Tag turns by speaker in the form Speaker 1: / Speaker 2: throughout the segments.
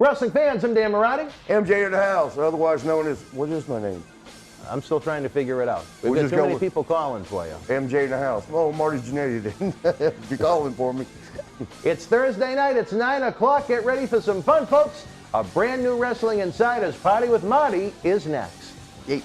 Speaker 1: Wrestling fans, I'm Dan Marty.
Speaker 2: MJ in the house, otherwise known as, what is my name?
Speaker 1: I'm still trying to figure it out. We've got too many people calling for you.
Speaker 2: MJ in the house. Oh, Marty Jannetty didn't be calling for me.
Speaker 1: It's Thursday night. It's 9 o'clock. Get ready for some fun, folks. A brand new Wrestling Insiders Party with Marty is next.
Speaker 2: Yeet.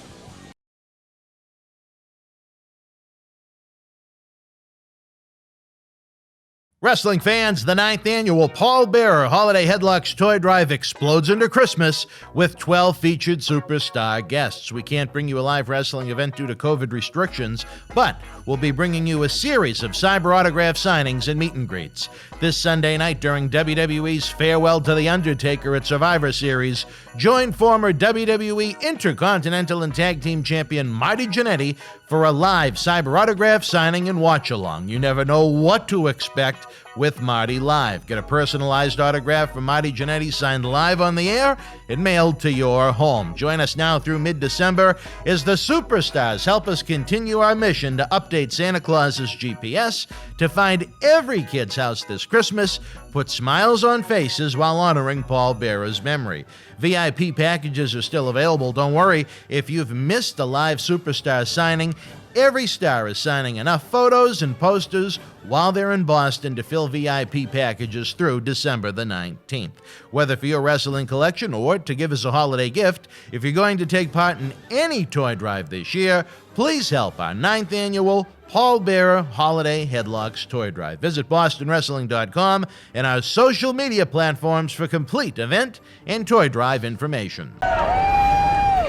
Speaker 3: Wrestling fans, the 9th annual Paul Bearer Holiday Headlocks Toy Drive explodes into Christmas with 12 featured superstar guests. We can't bring you a live wrestling event due to COVID restrictions, but we'll be bringing you a series of cyber autograph signings and meet and greets. This Sunday night during WWE's Farewell to the Undertaker at Survivor Series, join former WWE Intercontinental and Tag Team Champion Marty Jannetty for a live cyber autograph signing and watch-along. You never know what to expect with Marty live. Get a personalized autograph from Marty Jannetty signed live on the air and mailed to your home. Join us now through mid-December as the superstars help us continue our mission to update Santa Claus's GPS to find every kid's house this Christmas, put smiles on faces while honoring Paul Bearer's memory. VIP packages are still available. Don't worry if you've missed a live superstar signing. Every star is signing enough photos and posters while they're in Boston to fill VIP packages through December the 19th. Whether for your wrestling collection or to give as a holiday gift, if you're going to take part in any toy drive this year, please help our 9th annual Paul Bearer Holiday Headlocks Toy Drive. Visit BostonWrestling.com and our social media platforms for complete event and toy drive information.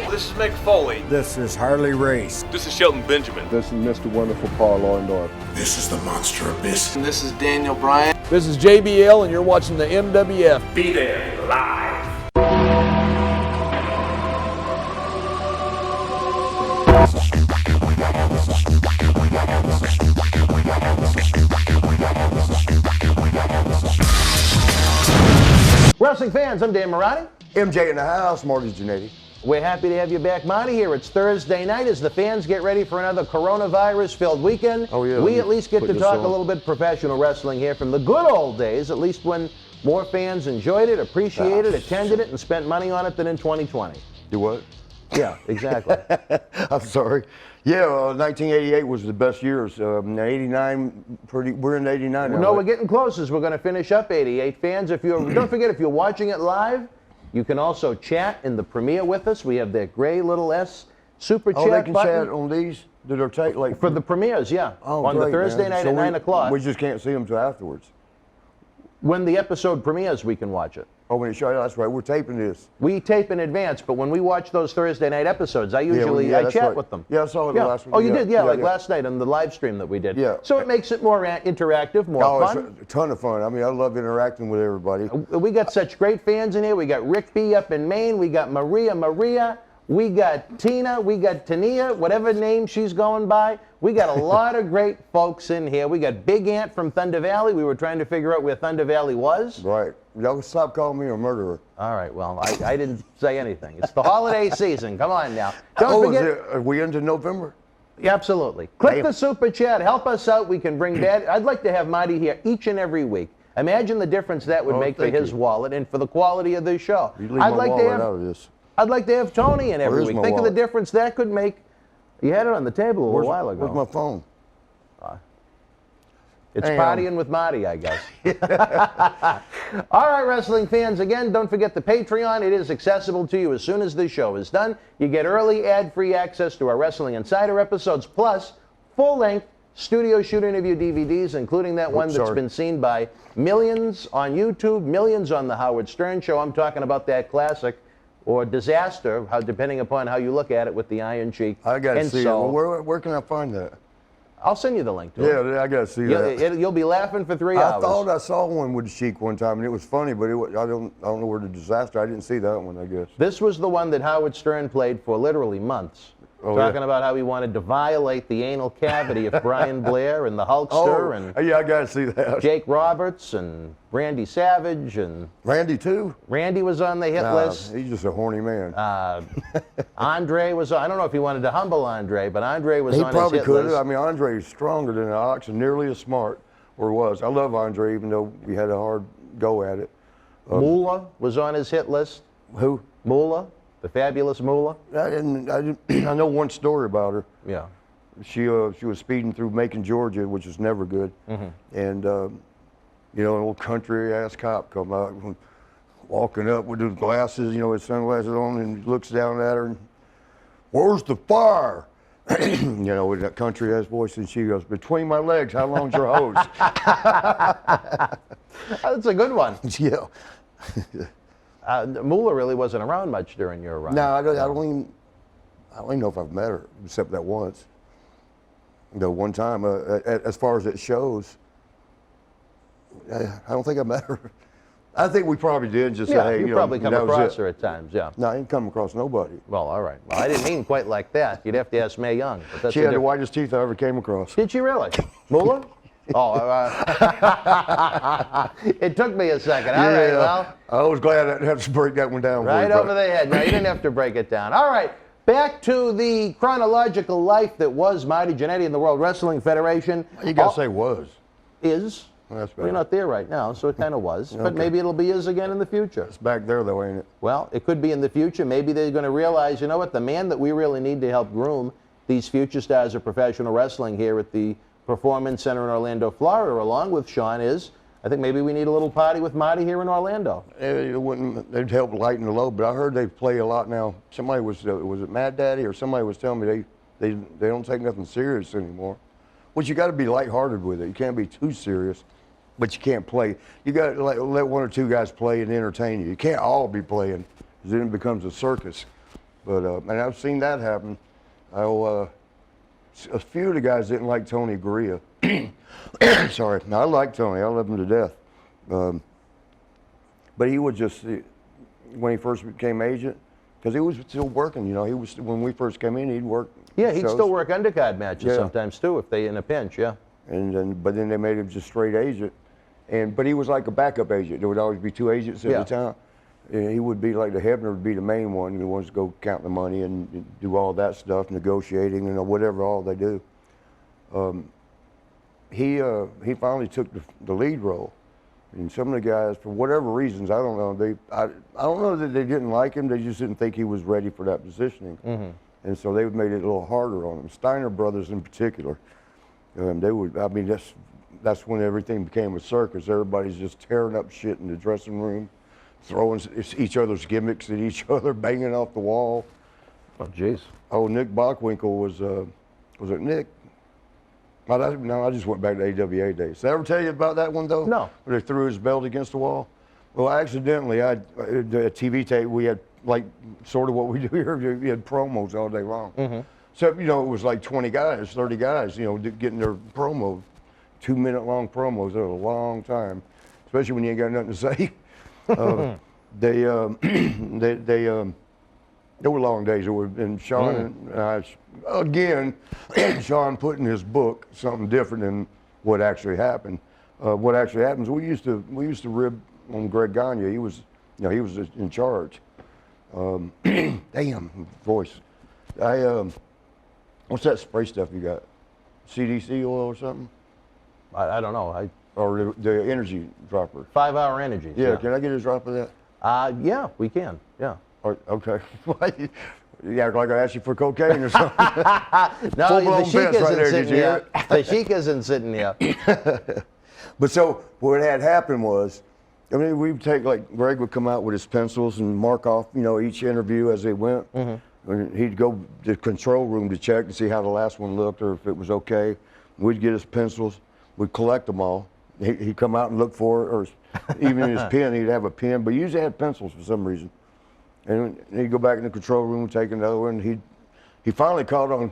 Speaker 4: This is Mick Foley.
Speaker 2: This is Harley Race.
Speaker 4: This is Shelton Benjamin.
Speaker 5: This is Mr. Wonderful Paul Orndorff.
Speaker 6: This is the Monster Abyss.
Speaker 7: And this is Daniel Bryan.
Speaker 8: This is JBL, and you're watching the MWF.
Speaker 4: Be there live.
Speaker 1: Wrestling fans, I'm Dan Marty.
Speaker 2: MJ in the house, Marty Jannetty.
Speaker 1: We're happy to have you back, Marty, here. It's Thursday night as the fans get ready for another coronavirus-filled weekend.
Speaker 2: Oh, yeah.
Speaker 1: We at least get to talk
Speaker 2: on
Speaker 1: a little bit professional wrestling here from the good old days, at least when more fans enjoyed it, appreciated it, attended it, and spent money on it than in 2020.
Speaker 2: Do what?
Speaker 1: Yeah, exactly.
Speaker 2: I'm sorry. Yeah, 1988 was the best years. 89, we're in 89 now.
Speaker 1: No, we're getting close as we're going to finish up 88. Fans, don't forget, if you're watching it live, you can also chat in the premiere with us. We have that gray little S super chat
Speaker 2: button. Oh, they can
Speaker 1: button.
Speaker 2: chat on these that are take like
Speaker 1: for the premieres, yeah.
Speaker 2: Oh,
Speaker 1: on
Speaker 2: great,
Speaker 1: the Thursday
Speaker 2: man.
Speaker 1: night
Speaker 2: So
Speaker 1: at 9 o'clock.
Speaker 2: We just can't see them till afterwards.
Speaker 1: When the episode premieres, we can watch it.
Speaker 2: Oh, when it shows, that's right. We're taping this.
Speaker 1: We tape in advance, but when we watch those Thursday night episodes, I usually
Speaker 2: that's
Speaker 1: chat
Speaker 2: right.
Speaker 1: with them.
Speaker 2: Yeah, I saw it last week.
Speaker 1: Oh, you did? Yeah, last night on the live stream that we did.
Speaker 2: Yeah.
Speaker 1: So it makes it more interactive, more fun.
Speaker 2: It's a ton of fun. I mean, I love interacting with everybody.
Speaker 1: We got such great fans in here. We got Rick B up in Maine. We got Maria. We got Tina. We got Tania, whatever name she's going by. We got a lot of great folks in here. We got Big Ant from Thunder Valley. We were trying to figure out where Thunder Valley was.
Speaker 2: Right. Y'all stop calling me a murderer.
Speaker 1: All right, well, I didn't say anything. It's the holiday season. Come on now. Don't forget.
Speaker 2: Are we into November?
Speaker 1: Yeah, absolutely. Click the super chat. Help us out. We can bring that. I'd like to have Marty here each and every week. Imagine the difference that would make for his wallet and for the quality of the show.
Speaker 2: You leave my wallet out of this.
Speaker 1: I'd like to have Tony in every week. Think of the difference that could make. You had it on the table a little while ago.
Speaker 2: Where's my phone?
Speaker 1: It's partying with Marty, I guess. All right, wrestling fans, again, don't forget the Patreon. It is accessible to you as soon as the show is done. You get early ad-free access to our Wrestling Insider episodes, plus full-length studio shoot interview DVDs, including that one that's been seen by millions on YouTube, millions on the Howard Stern Show. I'm talking about that classic or disaster, depending upon how you look at it, with the Iron Sheik.
Speaker 2: I got to see it. Where can I find that?
Speaker 1: I'll send you the link to it.
Speaker 2: Yeah, I got to see that.
Speaker 1: You'll be laughing for 3 hours.
Speaker 2: I thought I saw one with Sheik one time, and it was funny, but I don't know where the disaster. I didn't see that one, I guess.
Speaker 1: This was the one that Howard Stern played for literally months. Talking about how he wanted to violate the anal cavity of Brian Blair and the Hulkster and
Speaker 2: yeah, I got to see that.
Speaker 1: Jake Roberts and Randy Savage and
Speaker 2: Randy too.
Speaker 1: Randy was on the hit list.
Speaker 2: He's just a horny man.
Speaker 1: Andre was. I don't know if he wanted to humble Andre, but Andre was on his hit list.
Speaker 2: He probably could. I mean, Andre is stronger than Alex and nearly as smart, or was. I love Andre, even though we had a hard go at it.
Speaker 1: Moolah was on his hit list.
Speaker 2: Who?
Speaker 1: Moolah, the fabulous Moolah.
Speaker 2: I know one story about her.
Speaker 1: Yeah.
Speaker 2: She was speeding through Macon, Georgia, which is never good. And you know, an old country ass cop come out, walking up with his glasses, you know, his sunglasses on, and looks down at her and, "Where's the fire?" You know, with that country ass voice, and she goes, "Between my legs, how long's your hose?"
Speaker 1: That's a good one.
Speaker 2: Yeah.
Speaker 1: Moolah really wasn't around much during your run.
Speaker 2: No, I don't even know if I've met her, except that once. The one time, as far as it shows, I don't think I met her. I think we probably did. Just
Speaker 1: Yeah,
Speaker 2: say, hey,
Speaker 1: you
Speaker 2: know,
Speaker 1: probably come
Speaker 2: that was
Speaker 1: across
Speaker 2: it.
Speaker 1: her at times, yeah.
Speaker 2: No, I didn't come across nobody.
Speaker 1: Well, all right. Well, I didn't mean quite like that. You'd have to ask Mae Young. But that's
Speaker 2: She had the whitest teeth I ever came across.
Speaker 1: Did she really? Moolah? Oh, it took me a second. All right, well.
Speaker 2: I was glad I didn't have to break that one down.
Speaker 1: Right over the head. No, you didn't have to break it down. All right, back to the chronological life that was Marty Jannetty in the World Wrestling Federation.
Speaker 2: You got to say was.
Speaker 1: Is.
Speaker 2: Well, that's
Speaker 1: We're
Speaker 2: better.
Speaker 1: not there right now, so it kind of was. But
Speaker 2: Okay.
Speaker 1: maybe it'll be is again in the future.
Speaker 2: It's back there, though, ain't it?
Speaker 1: Well, it could be in the future. Maybe they're going to realize, you know what, the man that we really need to help groom these future stars of professional wrestling here at the Performance Center in Orlando, Florida, along with Sean, is, I think maybe we need a little party with Marty here in Orlando.
Speaker 2: They'd help lighten the load, but I heard they play a lot now. Somebody was it Mad Daddy or somebody was telling me they don't take nothing serious anymore. Which you got to be lighthearted with it. You can't be too serious, but you can't play. You got to let one or two guys play and entertain you. You can't all be playing, because then it becomes a circus. But and I've seen that happen. A few of the guys didn't like Tony Gurria. Sorry, I like Tony. I love him to death. But he would just, when he first became agent, because he was still working. You know, he was when we first came in, he'd work.
Speaker 1: Yeah, he'd
Speaker 2: shows.
Speaker 1: still work undercard matches
Speaker 2: Yeah.
Speaker 1: sometimes too, if they in a pinch. Yeah.
Speaker 2: But then they made him just straight agent, but he was like a backup agent. There would always be two agents at
Speaker 1: Yeah.
Speaker 2: the time. And he would be like the Hebner would be the main one. He wants to go count the money and do all that stuff, negotiating and whatever all they do. He finally took the lead role, and some of the guys, for whatever reasons, I don't know. I don't know that they didn't like him. They just didn't think he was ready for that positioning, and so they made it a little harder on him. Steiner brothers in particular, they would. I mean, that's when everything became a circus. Everybody's just tearing up shit in the dressing room, throwing each other's gimmicks at each other, banging off the wall.
Speaker 1: Oh, jeez.
Speaker 2: Oh, Nick Bockwinkle was it Nick? No, I just went back to AWA days. Did I ever tell you about that one, though?
Speaker 1: No.
Speaker 2: Where they threw his belt against the wall? Well, accidentally, a TV tape, we had, like, sort of what we do here. We had promos all day long. So, you know, it was like 20 guys, 30 guys, you know, getting their promo, 2-minute-long promos. That was a long time, especially when you ain't got nothing to say. There were long days. And Sean and I, again, Sean put in his book something different than what actually happened. What actually happens? We used to rib on Greg Gagne. He was in charge. Damn voice. What's that spray stuff you got? CDC oil or something?
Speaker 1: I don't know.
Speaker 2: Or the energy dropper?
Speaker 1: 5-hour energy.
Speaker 2: Yeah. Can I get a drop of that?
Speaker 1: Yeah, we can. Yeah.
Speaker 2: Okay. You act like I asked you for cocaine or something.
Speaker 1: No,
Speaker 2: Full-blown
Speaker 1: the Sheik
Speaker 2: vest right
Speaker 1: isn't
Speaker 2: there,
Speaker 1: sitting
Speaker 2: did you hear
Speaker 1: here. The Sheik isn't sitting here.
Speaker 2: But so what had happened was, I mean, we'd take, like, Greg would come out with his pencils and mark off, you know, each interview as they went. And he'd go to the control room to check to see how the last one looked or if it was okay. We'd get his pencils. We'd collect them all. He'd come out and look for it, or even in his pen, he'd have a pen. But he usually had pencils for some reason. And he'd go back in the control room, take another one. He finally called on,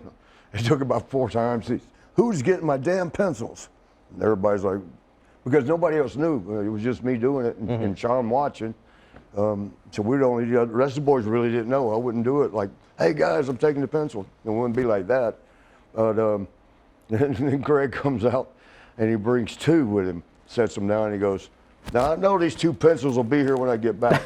Speaker 2: it took about 4 times. Who's getting my damn pencils? And everybody's like, because nobody else knew. It was just me doing it and Sean watching. So we'd only, the rest of the boys really didn't know. I wouldn't do it like, hey guys, I'm taking the pencil. It wouldn't be like that. But and then Greg comes out and he brings 2 with him, sets them down, and he goes, now I know these 2 pencils will be here when I get back.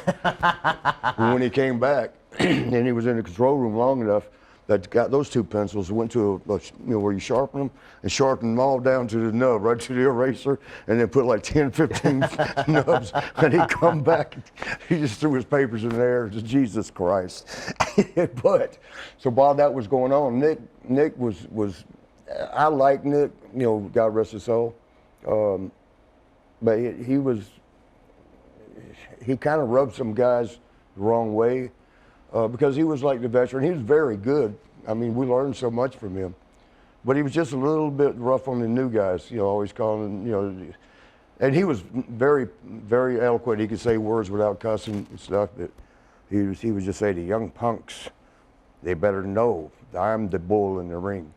Speaker 2: And when he came back, and he was in the control room long enough, that got those two pencils, went to where you sharpen them, and sharpened them all down to the nub, right to the eraser, and then put like 10, 15 nubs. And he'd come back, he just threw his papers in there. Jesus Christ. But so while that was going on, Nick was I like Nick, God rest his soul. But he kind of rubbed some guys the wrong way. Because he was like the veteran. He was very good. I mean, we learned so much from him. But he was just a little bit rough on the new guys, always calling them, And he was very, very eloquent. He could say words without cussing and stuff. But he would just say, the young punks, they better know I'm the bull in the ring.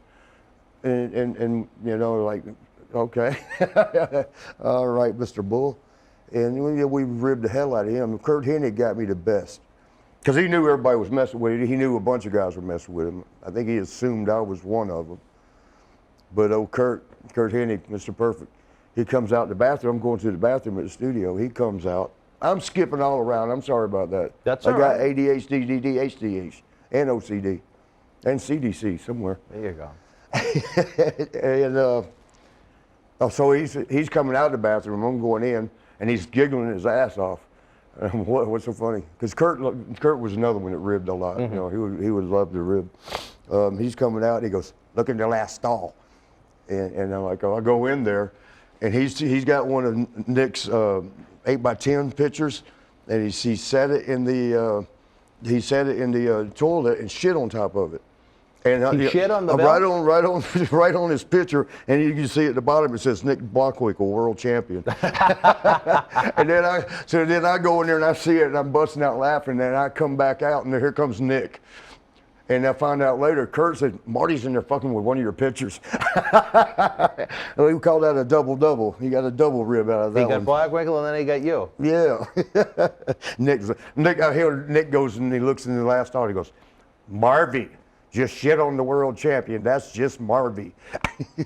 Speaker 2: And like, okay. All right, Mr. Bull. And we ribbed the hell out of him. Curt Hennig got me the best. Because he knew everybody was messing with him. He knew a bunch of guys were messing with him. I think he assumed I was one of them. But Curt Hennig, Mr. Perfect, he comes out the bathroom. I'm going to the bathroom at the studio. He comes out. I'm skipping all around. I'm sorry about that.
Speaker 1: That's all right.
Speaker 2: I got ADHD, DD, HDH, and OCD, and CDC somewhere.
Speaker 1: There you go.
Speaker 2: And so he's coming out of the bathroom. I'm going in, and he's giggling his ass off. What's so funny? Because Curt was another one that ribbed a lot.
Speaker 1: Mm-hmm.
Speaker 2: He would love to rib. He's coming out. And he goes, "Look in the last stall," and I'm like, "Oh, I go in there," and he's got one of Nick's 8x10 pictures, and he set it in the toilet and shit on top of it. And
Speaker 1: he shit on the
Speaker 2: belt? right on his picture, and you can see at the bottom it says Nick Bockwinkle, world champion. And then I go in there and I see it and I'm busting out laughing, and then I come back out and here comes Nick. And I find out later, Curt said, "Marty's in there fucking with one of your pictures." We call that a double-double. He got a double rib out of that one.
Speaker 1: He got Bockwinkle and then he got you.
Speaker 2: Yeah. Nick goes and he looks in the last stall, he goes, "Marvy. Just shit on the world champion. That's just Marvy."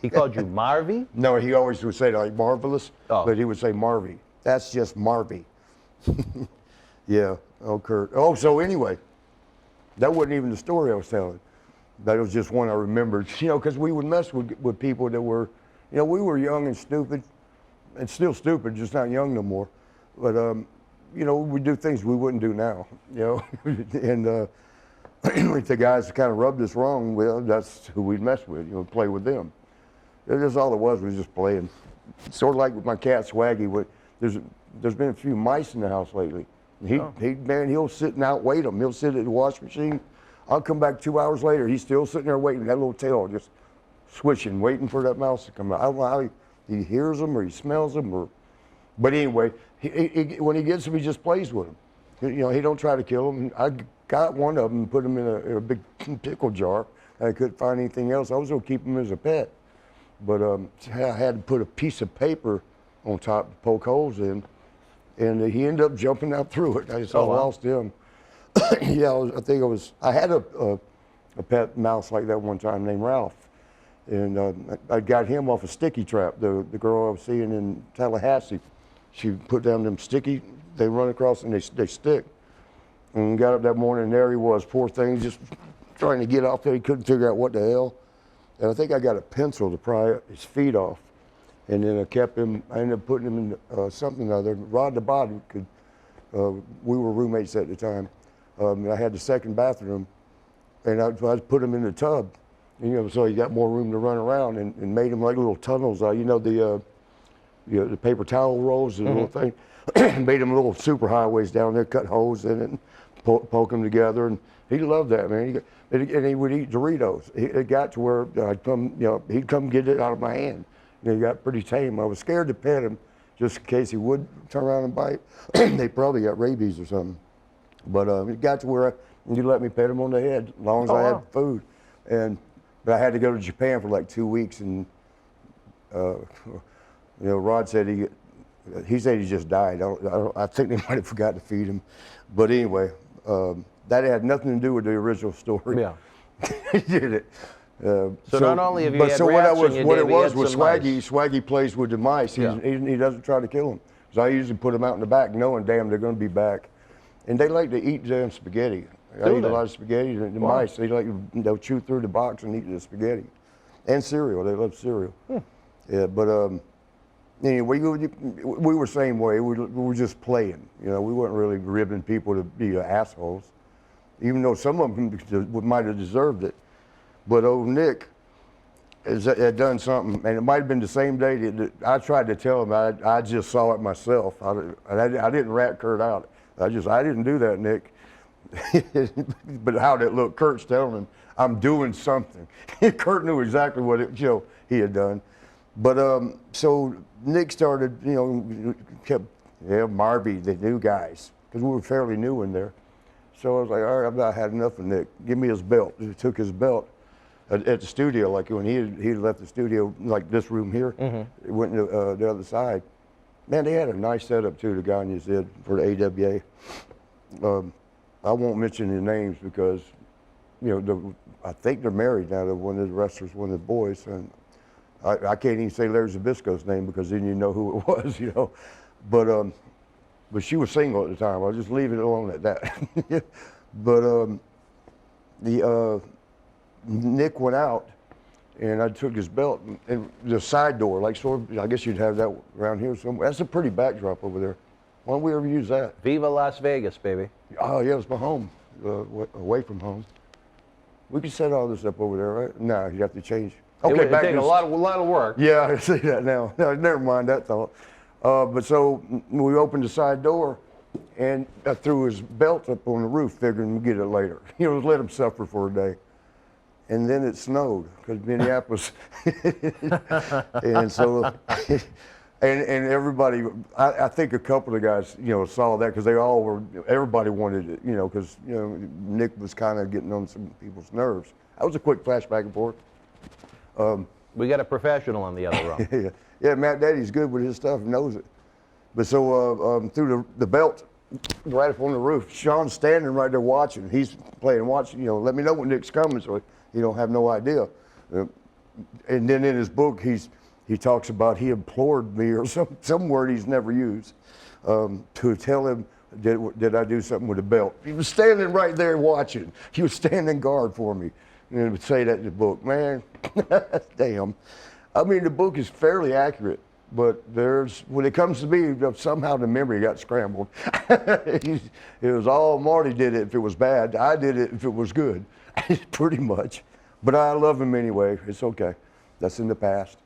Speaker 1: He called you Marvy?
Speaker 2: No, he always would say like marvelous, but he would say Marvy. That's just Marvy. Yeah. Oh, Curt. Oh, so anyway, that wasn't even the story I was telling. That was just one I remembered. Because we would mess with people that were, we were young and stupid, and still stupid, just not young no more. But we do things we wouldn't do now. And. If the guys kind of rubbed us wrong, well, that's who we'd mess with, play with them. That's all it was just playing. Sort of like with my cat Swaggy. There's been a few mice in the house lately. He'll sit and outwait them. He'll sit at the wash machine. I'll come back 2 hours later. He's still sitting there waiting. That little tail just switching, waiting for that mouse to come out. I don't know how he hears them or he smells them. But anyway, when he gets them, he just plays with them. He don't try to kill them. I got one of them and put him in a big pickle jar. I couldn't find anything else. I was going to keep him as a pet. But I had to put a piece of paper on top to poke holes in. And he ended up jumping out through it. I just lost him. Yeah, I had a pet mouse like that one time named Ralph. And I got him off a sticky trap. The girl I was seeing in Tallahassee, she put down them sticky, they run across and they stick. And got up that morning and there he was, poor thing, just trying to get off there. He couldn't figure out what the hell. And I think I got a pencil to pry his feet off. And then I ended up putting him in something other. Rod the body we were roommates at the time. I had the second bathroom and I put him in the tub. So he got more room to run around and made him like little tunnels. The paper towel rolls, the little thing. Made him little super highways down there, cut holes in it, and poke them together. And he loved that, man. And he would eat Doritos. It got to where he'd come get it out of my hand. He got pretty tame. I was scared to pet him just in case he would turn around and bite. They probably got rabies or something. But it got to where you let me pet him on the head as long as I had food. But I had to go to Japan for like 2 weeks, and Rod said he said he just died. I think they might have forgot to feed him. But anyway, that had nothing to do with the original story.
Speaker 1: Yeah.
Speaker 2: He did it.
Speaker 1: So not only have you had rats in your
Speaker 2: what
Speaker 1: day,
Speaker 2: it was
Speaker 1: Swaggy.
Speaker 2: Swaggy plays with the mice. He doesn't try to kill them. So I usually put them out in the back knowing, damn, they're going to be back. and they like to eat damn spaghetti. I eat a lot of spaghetti. The mice, they'll chew through the box and eat the spaghetti, and cereal. They love cereal. Yeah, but anyway, we were same way. We were just playing. You know, we weren't really ribbing people to be assholes, even though some of them might have deserved it. But old Nick had done something, and it might have been the same day that I tried to tell him. I just saw it myself. I didn't rat Kurt out. I didn't do that, Nick. But how'd it look? Kurt's telling him, I'm doing something. Kurt knew exactly what he had done. But so Nick started, kept Marby, the new guys, because we were fairly new in there. So I was like, all right, I've not had enough of Nick. Give me his belt. He took his belt at the studio, like when he left the studio, like this room here, it went to the other side. Man, they had a nice setup too, the Gagnes did, for the AWA. I won't mention the names because, I think they're married now to one of the wrestlers, one of the boys. And I can't even say Larry Zbysko's name because then you know who it was, But she was single at the time. I'll just leave it alone at that. But Nick went out, and I took his belt and the side door, like sort of, I guess you'd have that around here somewhere. That's a pretty backdrop over there. Why don't we ever use that?
Speaker 1: Viva Las Vegas, baby.
Speaker 2: Oh yeah, it's my home, away from home. We could set all this up over there, right? No, you have to change.
Speaker 1: Okay, it would
Speaker 2: back
Speaker 1: take
Speaker 2: to
Speaker 1: a lot of work.
Speaker 2: Yeah, I see that now. No, never mind that thought. But so we opened the side door, and I threw his belt up on the roof, figuring we'd get it later. Let him suffer for a day. And then it snowed because Minneapolis, and so, and everybody. I think a couple of guys, saw that because everybody wanted it, because Nick was kind of getting on some people's nerves. That was a quick flash back and forth.
Speaker 1: We got a professional on the other row.
Speaker 2: Yeah, Matt Daddy's good with his stuff, knows it. But so through the belt, right up on the roof, Sean's standing right there watching. He's playing, watching. Let me know when Nick's coming, so he don't have no idea. And then in his book, he talks about he implored me or some word he's never used to tell him did I do something with the belt. He was standing right there watching. He was standing guard for me. And he would say that in the book. Man, damn. I mean, the book is fairly accurate, but when it comes to me, somehow the memory got scrambled. It was all Marty did it if it was bad. I did it if it was good, pretty much. But I love him anyway. It's okay. That's in the past.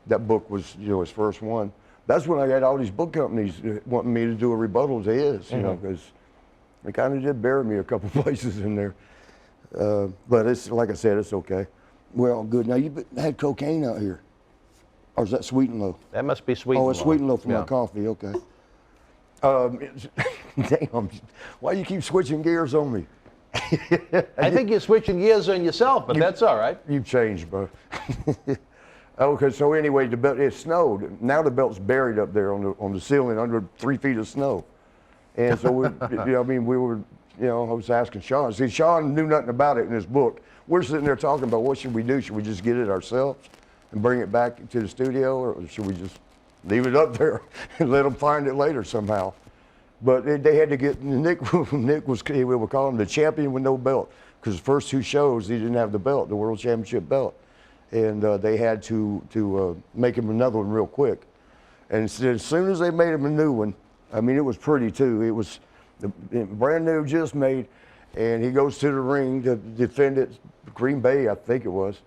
Speaker 2: That book was, his first one. That's when I had all these book companies wanting me to do a rebuttal to his, because they kind of did bury me a couple places in there. But it's like I said, it's okay. We're all good. Now, you had cocaine out here. Or is that Sweet and Low?
Speaker 1: That must be Sweet and Low.
Speaker 2: Oh, it's Sweet and Low for my coffee, okay. Damn, why do you keep switching gears on me?
Speaker 1: I think you're switching gears on yourself, but that's all right.
Speaker 2: You've changed, bro. Okay, so anyway, it snowed. Now the belt's buried up there on the ceiling under 3 feet of snow. And so we were, I was asking Sean. See, Sean knew nothing about it in his book. We're sitting there talking about what should we do? Should we just get it ourselves and bring it back to the studio, or should we just leave it up there and let them find it later somehow? But they had to get Nick was, we would call him the champion with no belt, because the first 2 shows he didn't have the belt, the World Championship belt, and they had to make him another one real quick. And as soon as they made him a new one, I mean, it was pretty too. It was brand new, just made, and he goes to the ring to defend it. Green Bay, I think it was,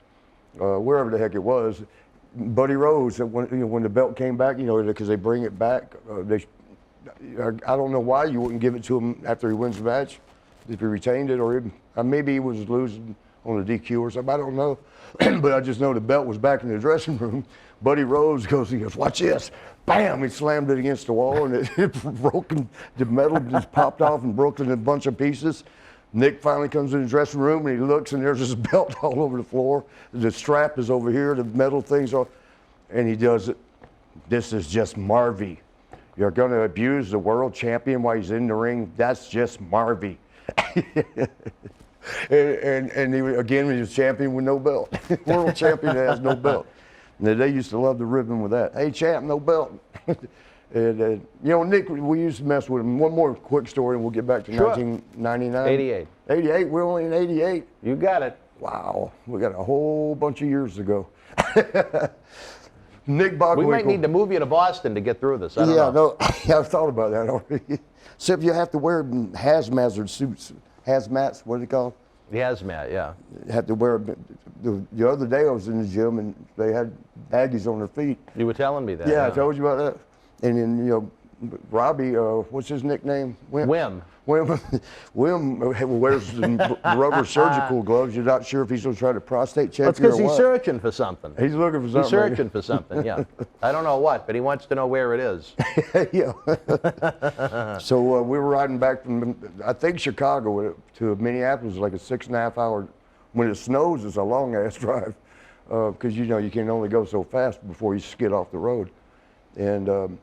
Speaker 2: wherever the heck it was. Buddy Rose, when the belt came back, because they bring it back, I don't know why you wouldn't give it to him after he wins the match, if he retained it, or maybe he was losing on a DQ or something. I don't know, but I just know the belt was back in the dressing room. Buddy Rose he goes, watch this. Bam, he slammed it against the wall, and it broke, the metal just popped off and broke in a bunch of pieces. Nick finally comes in the dressing room, and he looks, and there's this belt all over the floor. The strap is over here, the metal things are, and he does it. This is just Marvy. You're going to abuse the world champion while he's in the ring? That's just Marvy. and he was champion with no belt. World champion that has no belt. And they used to love the ribbon with that. Hey, champ, no belt. And, Nick, we used to mess with him. One more quick story, and we'll get back to
Speaker 1: Sure.
Speaker 2: 1999.
Speaker 1: 88.
Speaker 2: 88, we're only in 88.
Speaker 1: You got it.
Speaker 2: Wow, we got a whole bunch of years to go. Nick Bockwinkle.
Speaker 1: We might need to move you to Boston to get through this. I don't know.
Speaker 2: No, I've thought about that already. Except you have to wear hazmat suits. Hazmats, what are they called?
Speaker 1: The hazmat, yeah.
Speaker 2: You have to wear. The other day I was in the gym and they had baggies on their feet.
Speaker 1: You were telling me that.
Speaker 2: Yeah, I told you about that. And then, Robbie, what's his nickname?
Speaker 1: Wim.
Speaker 2: Wim wears rubber surgical gloves. You're not sure if he's going to try to prostate check
Speaker 1: That's
Speaker 2: you or
Speaker 1: because he's
Speaker 2: what.
Speaker 1: searching for something.
Speaker 2: He's looking for something.
Speaker 1: He's searching for something, yeah. I don't know what, but he wants to know where it is.
Speaker 2: Yeah. So we were riding back from, I think, Chicago to Minneapolis, like a 6.5 hour. When it snows, it's a long ass drive because you can only go so fast before you skid off the road. And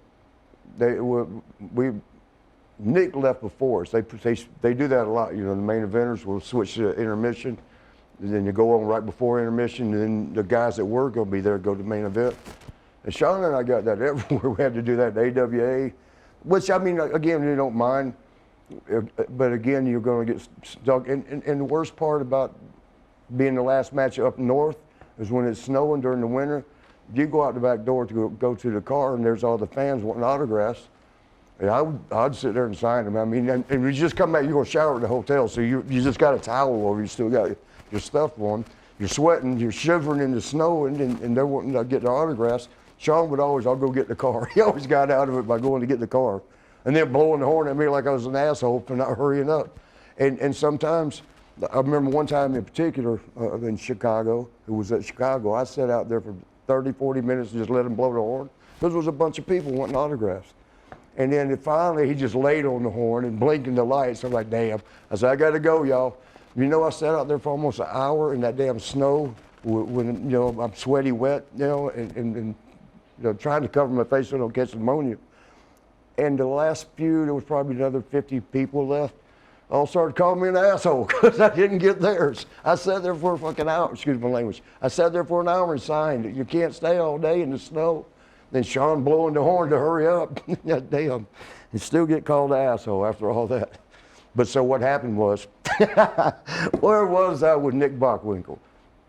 Speaker 2: Nick left before us. They do that a lot. The main eventers will switch to intermission. And then you go on right before intermission, and then the guys that were going to be there go to the main event. And Sean and I got that everywhere. We had to do that at AWA, which, again, you don't mind. But again, you're going to get stuck. And the worst part about being the last match up north is when it's snowing during the winter. You go out the back door to go to the car, and there's all the fans wanting autographs. And I'd sit there and sign them. And you just come back, you're going to shower at the hotel, so you just got a towel over, you still got your stuff on. You're sweating, you're shivering in the snow, and they're wanting to get their autographs. Sean would always, I'll go get the car. He always got out of it by going to get the car. And then blowing the horn at me like I was an asshole for not hurrying up. And sometimes, I remember one time in particular in Chicago, it was at Chicago, I sat out there for 30, 40 minutes and just let him blow the horn. Because there was a bunch of people wanting autographs. And then finally, he just laid on the horn and blinking the lights. I'm like, damn. I said, I got to go, y'all. I sat out there for almost an hour in that damn snow when, I'm sweaty, wet, and trying to cover my face so I don't catch pneumonia. And the last few, there was probably another 50 people left, all started calling me an asshole because I didn't get theirs. I sat there for a fucking hour, excuse my language. I sat there for an hour and signed. You can't stay all day in the snow. Then Sean blowing the horn to hurry up. Damn, and still get called an asshole after all that. But so what happened was, where was I with Nick Bockwinkle?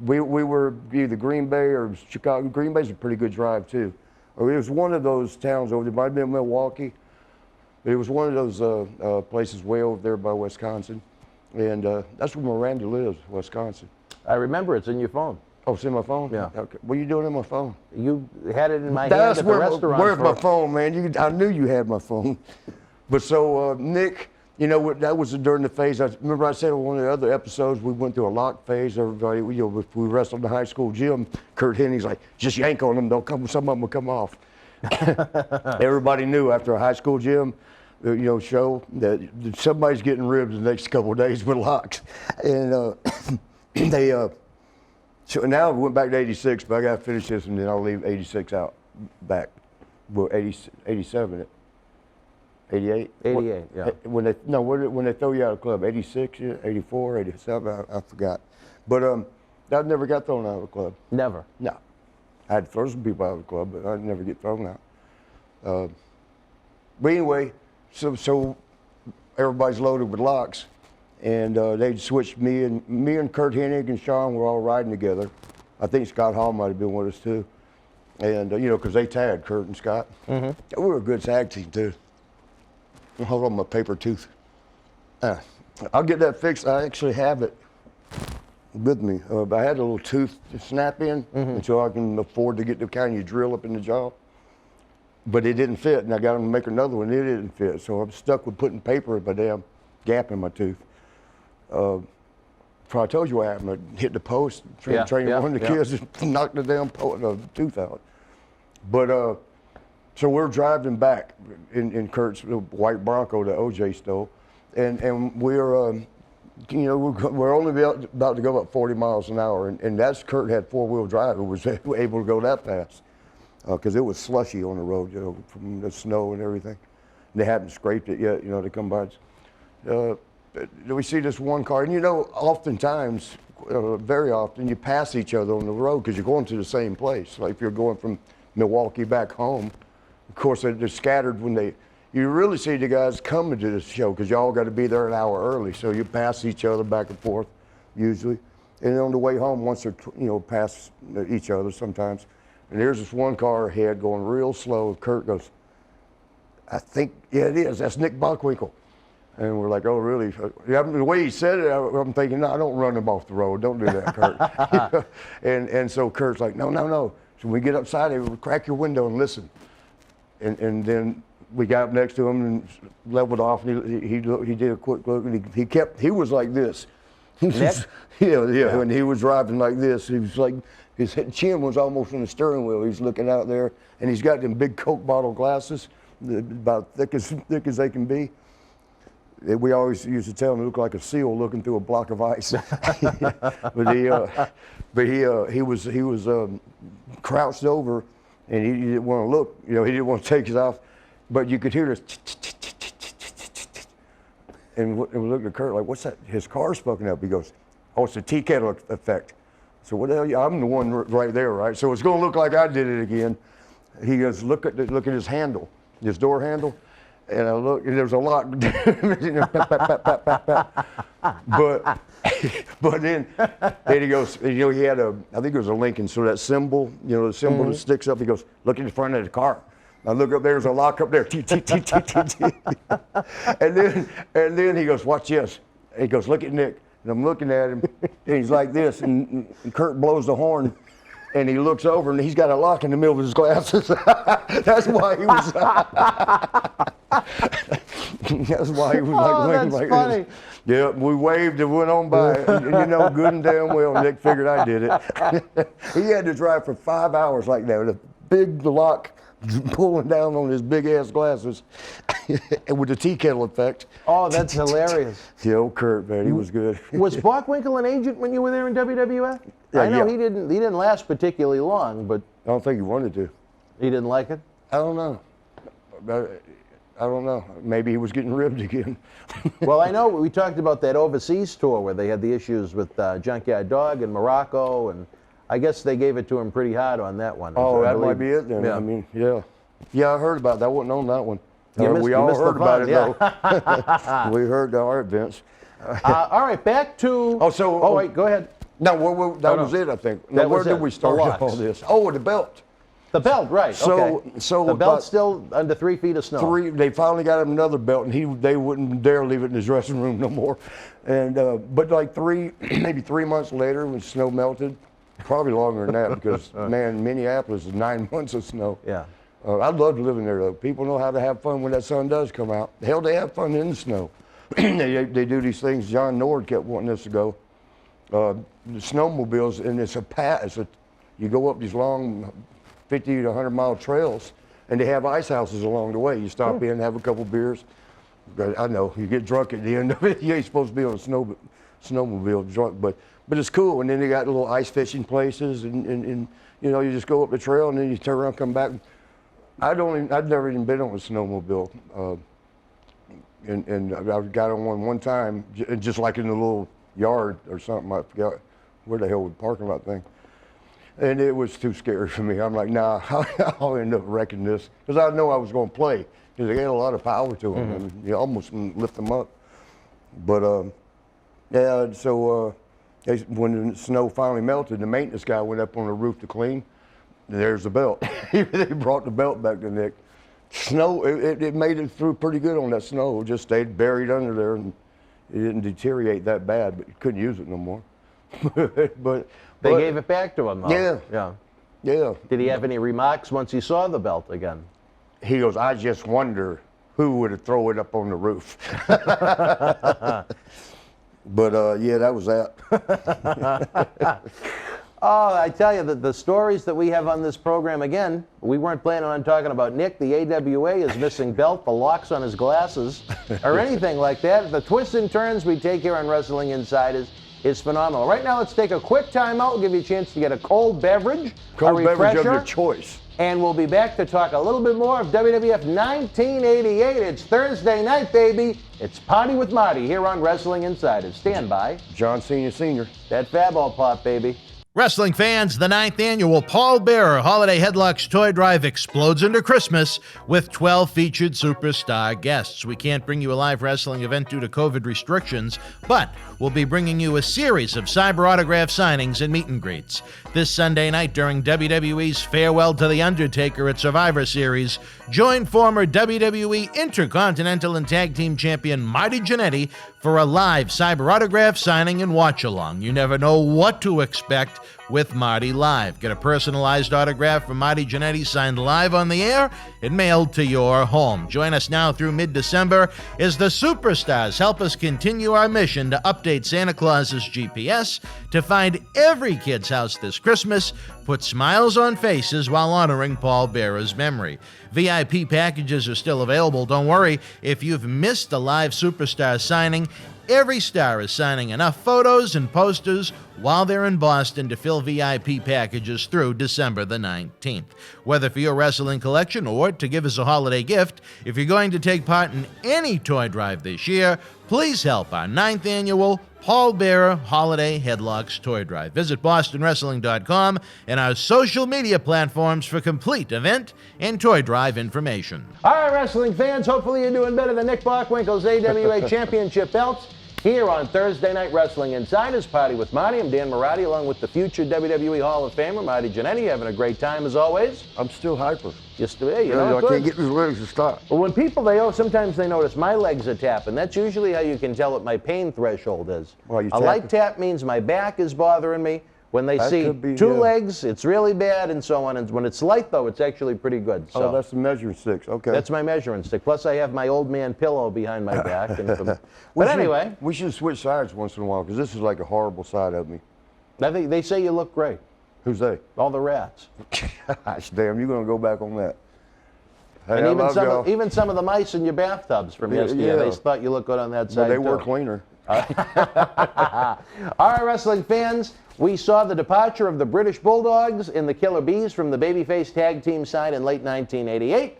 Speaker 2: We were either Green Bay or Chicago. Green Bay's a pretty good drive too. Or it was one of those towns over there, might have been Milwaukee. But it was one of those places way over there by Wisconsin. And that's where Miranda lives, Wisconsin.
Speaker 1: I remember it's in your phone.
Speaker 2: Oh, it's in my phone?
Speaker 1: Yeah.
Speaker 2: Okay. What are you doing in my phone?
Speaker 1: You had it in my hand
Speaker 2: That's
Speaker 1: at the restaurant.
Speaker 2: Where's my phone, man? I knew you had my phone. But so Nick, that was during the phase. I remember I said on one of the other episodes, we went through a lock phase. Everybody, we wrestled in the high school gym. Kurt Hennig like, just yank on them. They'll come. Some of them will come off. Everybody knew after a high school gym, show that somebody's getting ribs the next couple of days with locks. And so now we went back to 86, but I got to finish this and then I'll leave 86 out back. Well, 87, 88?
Speaker 1: 88, yeah.
Speaker 2: When they throw you out of the club, 86, 84, 87, I forgot. But I never got thrown out of the club.
Speaker 1: Never?
Speaker 2: No. I had to throw some people out of the club, but I'd never get thrown out. But anyway, so everybody's loaded with locks. And they switched me and Kurt Hennig and Sean were all riding together. I think Scott Hall might have been with us too. And because they tagged Kurt and Scott. Mm-hmm. We were a good tag team too. Hold on my paper tooth. I'll get that fixed. I actually have it with me. I had a little tooth to snap in, and so I can afford to get the kind you drill up in the jaw. But it didn't fit, and I got them to make another one. It didn't fit, so I'm stuck with putting paper in my damn gap in my tooth. I told you what happened. I hit the post, training one of the kids, and knocked the damn tooth out. But so we're driving back in Kurt's white Bronco that OJ stole, and we're we're only about to go about 40 miles an hour, and that's Kurt had four-wheel drive and was able to go that fast because it was slushy on the road, from the snow and everything. And they hadn't scraped it yet, to come by. We see this one car, and oftentimes, very often, you pass each other on the road because you're going to the same place. Like if you're going from Milwaukee back home, course, they're scattered when you really see the guys coming to the show because y'all got to be there an hour early. So you pass each other back and forth, usually. And then on the way home, once they're, pass each other sometimes. And there's this one car ahead going real slow. Kurt goes, I think, yeah, it is. That's Nick Bockwinkle. And we're like, oh, really? Yeah, the way he said it, I'm thinking, no, don't run him off the road. Don't do that, Kurt. and so Kurt's like, no. So we get upside, we crack your window and listen. And then we got up next to him and leveled off. And he did a quick look, and he was like this. Yeah. When he was driving like this, he was like, his chin was almost on the steering wheel. He's looking out there, and he's got them big Coke bottle glasses, about thick as they can be. We always used to tell him he looked like a seal looking through a block of ice. But he was crouched over, and he didn't want to look. He didn't want to take his off, but you could hear this. And we looked at Kurt like, what's that? His car's fucking up. He goes, oh, it's the tea kettle effect. So what the hell? I'm the one right there, right? So it's going to look like I did it again. He goes, look at his handle, his door handle. And I look, and there's a lot. but then he goes, he had I think it was a Lincoln, so that symbol, the symbol that sticks up. He goes, look at the front of the car. I look up, there's a lock up there. And then he goes, watch this. And he goes, look at Nick. And I'm looking at him, and he's like this, and Kurt blows the horn, and he looks over, and he's got a lock in the middle of his glasses. That's why he was. That's why he was
Speaker 1: that's
Speaker 2: like
Speaker 1: funny.
Speaker 2: this. Yeah, we waved and went on by, and good and damn well Nick figured I did it. He had to drive for 5 hours like that with a big lock pulling down on his big ass glasses, and with the tea kettle effect.
Speaker 1: Oh, that's hilarious.
Speaker 2: The old Kurt, man, he was good.
Speaker 1: Was Bockwinkle an agent when you were there in WWF?
Speaker 2: Yeah,
Speaker 1: I know
Speaker 2: yeah.
Speaker 1: he didn't last particularly long, but
Speaker 2: I don't think he wanted to.
Speaker 1: he didn't like it.
Speaker 2: I don't know. I don't know. Maybe he was getting ribbed again.
Speaker 1: Well, I know we talked about that overseas tour where they had the issues with Junkyard Dog in Morocco, and I guess they gave it to him pretty hard on that one.
Speaker 2: Oh,
Speaker 1: I
Speaker 2: that
Speaker 1: believe.
Speaker 2: might be it then.
Speaker 1: Yeah.
Speaker 2: I mean, yeah. Yeah, I heard about that. I wasn't on that one.
Speaker 1: You
Speaker 2: all
Speaker 1: missed
Speaker 2: heard
Speaker 1: the
Speaker 2: about
Speaker 1: fun,
Speaker 2: it, though. We heard all right, Vince.
Speaker 1: All right, back to.
Speaker 2: Oh,
Speaker 1: wait, go ahead.
Speaker 2: No, that was it, I think.
Speaker 1: That
Speaker 2: where
Speaker 1: was
Speaker 2: did
Speaker 1: it.
Speaker 2: we start
Speaker 1: The locks.
Speaker 2: all this? Oh, the belt.
Speaker 1: The belt, right?
Speaker 2: So
Speaker 1: okay.
Speaker 2: the
Speaker 1: belt's
Speaker 2: about
Speaker 1: still under 3 feet of snow.
Speaker 2: They finally got him another belt, and they wouldn't dare leave it in his dressing room no more. And but like maybe 3 months later, when snow melted, probably longer than that because man, Minneapolis is 9 months of snow.
Speaker 1: Yeah.
Speaker 2: I loved living there though. People know how to have fun when that sun does come out. Hell, they have fun in the snow. they do these things. John Nord kept wanting us to go. The snowmobiles, and it's a path. You go up these long 50 to 100 mile trails, and they have ice houses along the way. You stop in, have a couple beers. I know you get drunk at the end of it. You ain't supposed to be on a snowmobile drunk, but it's cool. And then they got little ice fishing places, and you just go up the trail and then you turn around, come back. I'd never even been on a snowmobile, and I got on one time, just like in a little yard or something. I forgot where the hell was the parking lot thing. And it was too scary for me. I'm like, nah, I'll end up wrecking this. Because I know I was going to play. Because they had a lot of power to them. I mean, you almost lift them up. But, yeah, so when the snow finally melted, the maintenance guy went up on the roof to clean. There's the belt. They brought the belt back to Nick. Snow, it made it through pretty good on that snow. It just stayed buried under there, and it didn't deteriorate that bad, but you couldn't use it no more. but
Speaker 1: They gave it back to him, though.
Speaker 2: Yeah. Yeah.
Speaker 1: Did he have any remarks once he saw the belt again?
Speaker 2: He goes, I just wonder who would have thrown it up on the roof. But, yeah, that was that.
Speaker 1: Oh, I tell you, the stories that we have on this program, again, we weren't planning on talking about Nick. The AWA is missing belt, the locks on his glasses, or anything like that. The twists and turns we take here on Wrestling Insiders is phenomenal. Right now, let's take a quick time out. We'll give you a chance to get a cold beverage,
Speaker 2: Cold
Speaker 1: a
Speaker 2: beverage of
Speaker 1: refresher,
Speaker 2: your choice.
Speaker 1: and we'll be back to talk a little bit more of WWF 1988. It's Thursday night, baby. It's Party with Marty here on Wrestling Insiders. Stand by.
Speaker 2: John Cena Sr.
Speaker 1: That fat ball pop, baby.
Speaker 3: Wrestling fans, the 9th annual Paul Bearer Holiday Headlocks Toy Drive explodes into Christmas with 12 featured superstar guests. We can't bring you a live wrestling event due to COVID restrictions, but we'll be bringing you a series of cyber autograph signings and meet and greets. This Sunday night during WWE's Farewell to the Undertaker at Survivor Series, join former WWE Intercontinental and Tag Team Champion Marty Jannetty for a live cyber autograph signing and watch-along. You never know what to expect with Marty live. Get a personalized autograph from Marty Jannetty signed live on the air and mailed to your home. Join us now through mid-December as the superstars help us continue our mission to update Santa Claus's GPS to find every kid's house this Christmas, put smiles on faces while honoring Paul Bearer's memory. VIP packages are still available. Don't worry if you've missed a live superstar signing. Every star is signing enough photos and posters while they're in Boston to fill VIP packages through December the 19th. Whether for your wrestling collection or to give as a holiday gift, if you're going to take part in any toy drive this year, please help our 9th annual Paul Bearer Holiday Headlocks Toy Drive. Visit BostonWrestling.com and our social media platforms for complete event and toy drive information.
Speaker 1: All right, wrestling fans, hopefully you're doing better than Nick Bockwinkle's AWA Championship belts. Here on Thursday Night Wrestling Insiders Party with Marty. I'm Dan Marotti, along with the future WWE Hall of Famer, Marty Jannetty. Having a great time as always.
Speaker 2: I'm still hyper.
Speaker 1: Just hey, you know,
Speaker 2: I can't get these legs to stop.
Speaker 1: Well, when people, sometimes they notice my legs are tapping. That's usually how you can tell what my pain threshold is.
Speaker 2: Well,
Speaker 1: a light tap means my back is bothering me. When they see two legs, it's really bad, and so on. And when it's light, though, it's actually pretty good. So
Speaker 2: that's the measuring sticks. Okay.
Speaker 1: That's my measuring stick. Plus, I have my old man pillow behind my back. But anyway.
Speaker 2: We should switch sides once in a while, because this is like a horrible side of me.
Speaker 1: I think they say you look great.
Speaker 2: Who's they?
Speaker 1: All the rats.
Speaker 2: Gosh, damn, you're going to go back on that. Hey,
Speaker 1: and even some of the mice in your bathtubs from yesterday, they thought you looked good on that side,
Speaker 2: they were cleaner.
Speaker 1: All right, wrestling fans, we saw the departure of the British Bulldogs and the Killer Bees from the babyface tag team side in late 1988.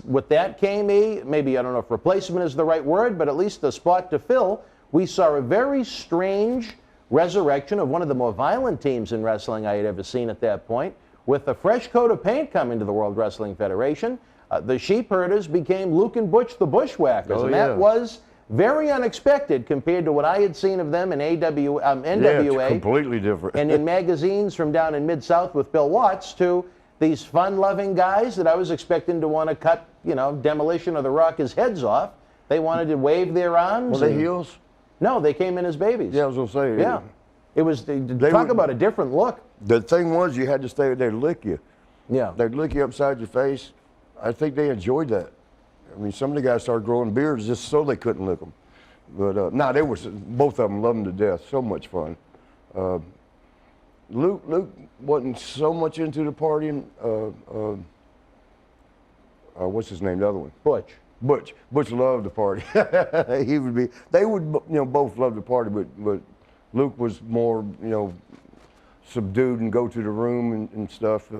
Speaker 1: With that came maybe, I don't know if replacement is the right word, but at least the spot to fill. We saw a very strange resurrection of one of the more violent teams in wrestling I had ever seen at that point. With a fresh coat of paint coming to the World Wrestling Federation, the Sheepherders became Luke and Butch the Bushwhackers, and that was very unexpected compared to what I had seen of them in NWA.
Speaker 2: Yeah, it's completely different.
Speaker 1: And in magazines from down in Mid-South with Bill Watts to these fun-loving guys that I was expecting to want to cut, Demolition or the Rockers' heads off. They wanted to wave their arms.
Speaker 2: Were they heels?
Speaker 1: No, they came in as babies.
Speaker 2: Yeah, I was going to say.
Speaker 1: Yeah. It was, talk about a different look.
Speaker 2: The thing was, you had to stay, they'd lick you.
Speaker 1: Yeah.
Speaker 2: They'd lick you upside your face. I think they enjoyed that. I mean, some of the guys started growing beards just so they couldn't lick them. But, they were, both of them loved them to death. So much fun. Luke wasn't so much into the partying. What's his name, the other one?
Speaker 1: Butch.
Speaker 2: Butch loved the party. They would, both love the party, but Luke was more, subdued and go to the room and stuff.